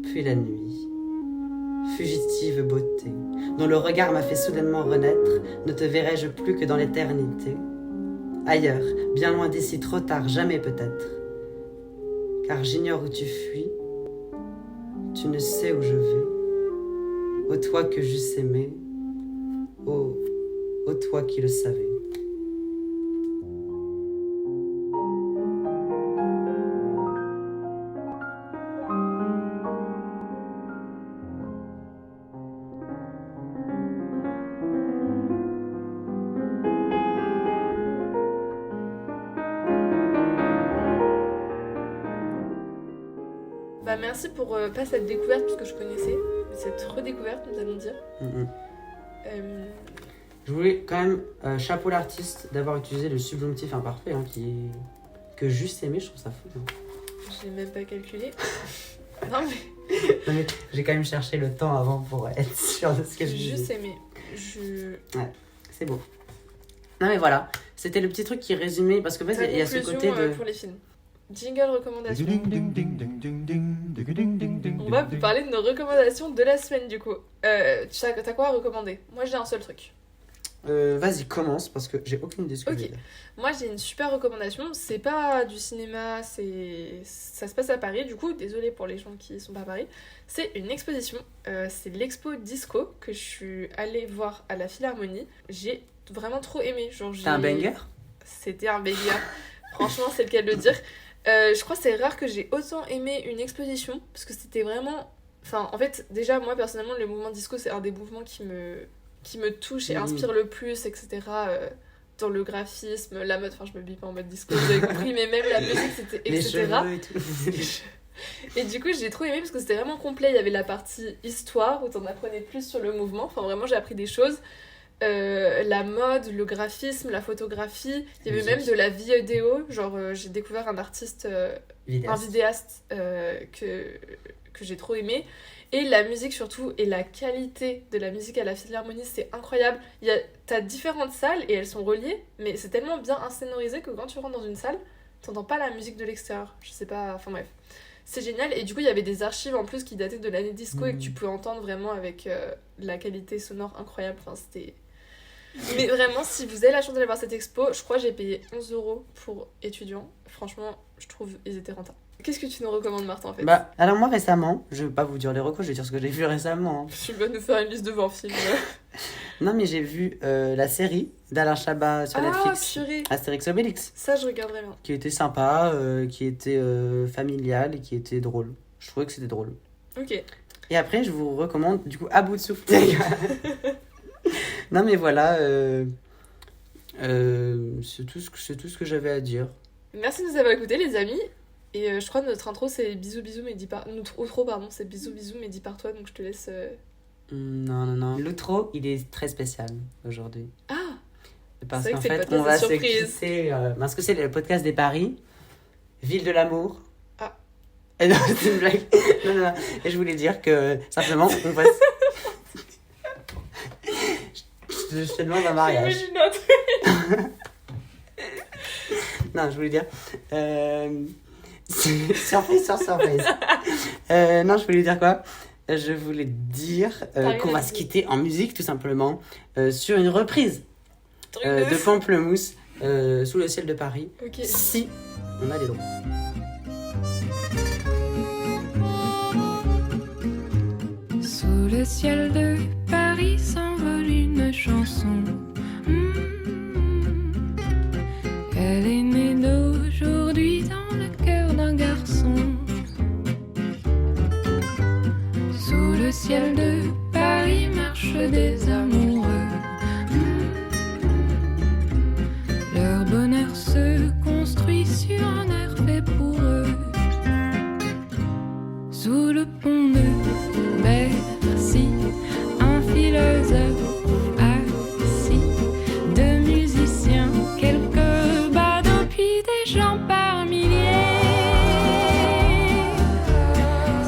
[SPEAKER 2] puis la nuit. Fugitive beauté, dont le regard m'a fait soudainement renaître, ne te verrai-je plus que dans l'éternité. Ailleurs, bien loin d'ici, trop tard, jamais peut-être. Car j'ignore où tu fuis, tu ne sais où je vais. Ô toi que j'eusse aimé, ô toi qui le savais.
[SPEAKER 3] Bah merci pour pas cette découverte puisque je connaissais, mais cette redécouverte nous allons dire. Euh,
[SPEAKER 2] Je voulais quand même chapeau l'artiste d'avoir utilisé le subjonctif imparfait hein, que juste aimé, je trouve ça fou. Hein.
[SPEAKER 3] J'ai même pas calculé. Non mais
[SPEAKER 2] Non, mais j'ai quand même cherché le temps avant pour être sûr de ce que je
[SPEAKER 3] j'ai juste
[SPEAKER 2] disais.
[SPEAKER 3] aimé.
[SPEAKER 2] C'est beau. Non mais voilà, c'était le petit truc qui résumait parce qu'en fait
[SPEAKER 3] Ta
[SPEAKER 2] il y a ce
[SPEAKER 3] conclusion,
[SPEAKER 2] côté de...
[SPEAKER 3] pour les films. Jingle recommandation. On
[SPEAKER 4] On
[SPEAKER 3] va vous parler de nos recommandations de la semaine du coup. T'as quoi à recommander? Moi j'ai un seul truc.
[SPEAKER 2] Vas-y, commence parce que j'ai aucune idée de ce que
[SPEAKER 3] Ok.
[SPEAKER 2] je vais dire.
[SPEAKER 3] Moi j'ai une super recommandation, c'est pas du cinéma, ça se passe à Paris, du coup désolé pour les gens qui sont pas à Paris. C'est une exposition, c'est l'expo Disco que je suis allée voir à la Philharmonie. J'ai vraiment trop aimé. Genre,
[SPEAKER 2] T'as un banger?
[SPEAKER 3] C'était un banger, franchement c'est le cas de le dire. Je crois que c'est rare que j'ai autant aimé une exposition, parce que c'était vraiment... Enfin en fait déjà moi personnellement le mouvement disco c'est un des mouvements qui me touche et inspire le plus, etc. Dans le graphisme, la mode, enfin je me bille pas en mode disco, vous avez compris, mais même la musique, c'était
[SPEAKER 2] Les
[SPEAKER 3] etc.
[SPEAKER 2] cheveux et tout.
[SPEAKER 3] Et du coup j'ai trop aimé parce que c'était vraiment complet, il y avait la partie histoire où t'en apprenais plus sur le mouvement, enfin vraiment j'ai appris des choses. La mode, le graphisme, la photographie, il y avait
[SPEAKER 2] Musique.
[SPEAKER 3] même de la vidéo, genre j'ai découvert un artiste, un vidéaste que j'ai trop aimé. Et la musique surtout, et la qualité de la musique à la Philharmonie, c'est incroyable. T'as différentes salles et elles sont reliées, mais c'est tellement bien insonorisé que quand tu rentres dans une salle, t'entends pas la musique de l'extérieur. Je sais pas, enfin bref. C'est génial. Et du coup, il y avait des archives en plus qui dataient de l'année disco et que tu pouvais entendre vraiment avec la qualité sonore incroyable. Enfin, Mais vraiment, si vous avez la chance d'aller voir cette expo, je crois que j'ai payé 11 € pour étudiants. Franchement, je trouve ils étaient rentables. Qu'est-ce que tu nous recommandes, Martin, en fait?
[SPEAKER 2] Bah, alors moi récemment, je vais pas vous dire les recos, je vais dire ce que j'ai vu récemment.
[SPEAKER 3] Tu vas nous faire une liste de 20 films.
[SPEAKER 2] Non, mais j'ai vu la série d'Alain Chabat sur
[SPEAKER 3] Ah,
[SPEAKER 2] Netflix,
[SPEAKER 3] purée.
[SPEAKER 2] Astérix Obélix,
[SPEAKER 3] Ça, je regarderai bien.
[SPEAKER 2] qui était sympa, qui était familial et qui était drôle. Je trouvais que c'était drôle.
[SPEAKER 3] Ok.
[SPEAKER 2] Et après, je vous recommande, du coup, À bout de souffle. Non, mais voilà, c'est tout ce que j'avais à dire.
[SPEAKER 3] Merci de nous avoir écoutés, les amis. Et je crois que notre intro, c'est bisous bisous, mais dit par... Notre outro, pardon, c'est bisous bisous, mais dit par toi. Donc je te laisse...
[SPEAKER 2] Non. L'outro, il est très spécial aujourd'hui.
[SPEAKER 3] Ah,
[SPEAKER 2] Parce
[SPEAKER 3] C'est
[SPEAKER 2] qu'en
[SPEAKER 3] vrai que c'est le
[SPEAKER 2] fait,
[SPEAKER 3] podcast
[SPEAKER 2] on va
[SPEAKER 3] des
[SPEAKER 2] se
[SPEAKER 3] surprises.
[SPEAKER 2] quitter. Parce que c'est le podcast des paris, Ville de l'amour.
[SPEAKER 3] Ah.
[SPEAKER 2] Et non, c'est une blague. Non. Et je voulais dire que simplement, on va. Je te demande un mariage.
[SPEAKER 3] j'imagine un truc.
[SPEAKER 2] Non, je voulais dire. Surprise sur surprise. Non, je voulais dire quoi? Je voulais dire
[SPEAKER 3] T'as
[SPEAKER 2] qu'on
[SPEAKER 3] rien
[SPEAKER 2] va
[SPEAKER 3] à
[SPEAKER 2] se
[SPEAKER 3] dire.
[SPEAKER 2] quitter en musique, tout simplement, sur une reprise
[SPEAKER 3] Truc de
[SPEAKER 2] de
[SPEAKER 3] fou.
[SPEAKER 2] Pamplemousse, Sous le ciel de Paris,
[SPEAKER 3] Ok.
[SPEAKER 2] si on a les droits.
[SPEAKER 5] Sous le ciel de Paris s'envole une chanson. Elle est née d'aujourd'hui dans le cœur d'un garçon. Sous le ciel de Paris marchent des amoureux. Leur bonheur se construit sur un air fait pour eux. Sous le pont de Bercy, un philosophe assis, deux musiciens, quelques badauds, puis des gens par milliers.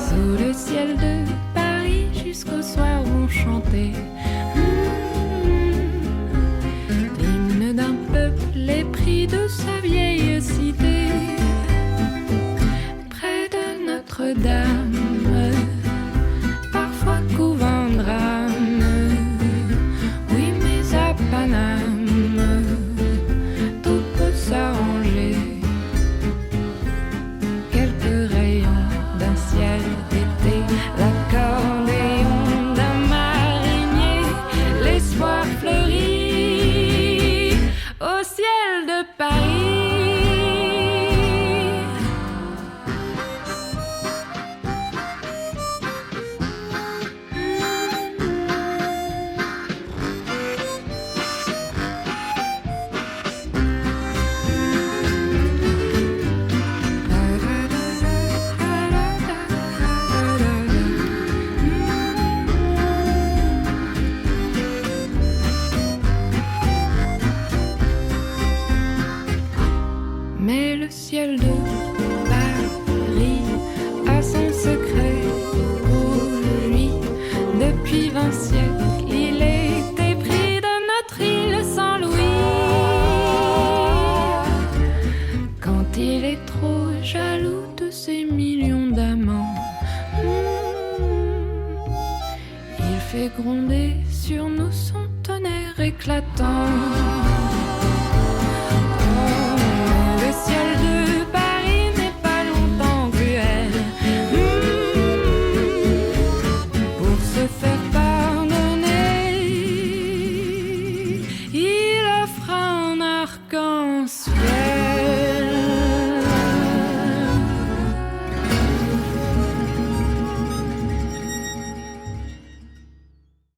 [SPEAKER 5] Sous le ciel de Paris, jusqu'au soir vont chanter l'hymne d'un peuple épris de sa vieille cité. Près de Notre-Dame, parfois couvre un drame. Oui, mais à Paname, tout peut s'arranger. Quelques rayons d'un ciel d'été, l'accordéon d'un marinier, l'espoir fleurit au ciel de Paris. Mais le ciel de Paris a son secret pour lui. Depuis 20 siècles, il est épris de notre île sans Louis. Quand il est trop jaloux de ses millions d'amants, il fait gronder sur nous son tonnerre éclatant. Le ciel de Paris n'est pas longtemps cruel. Pour se faire pardonner, il offre un arc-en-ciel.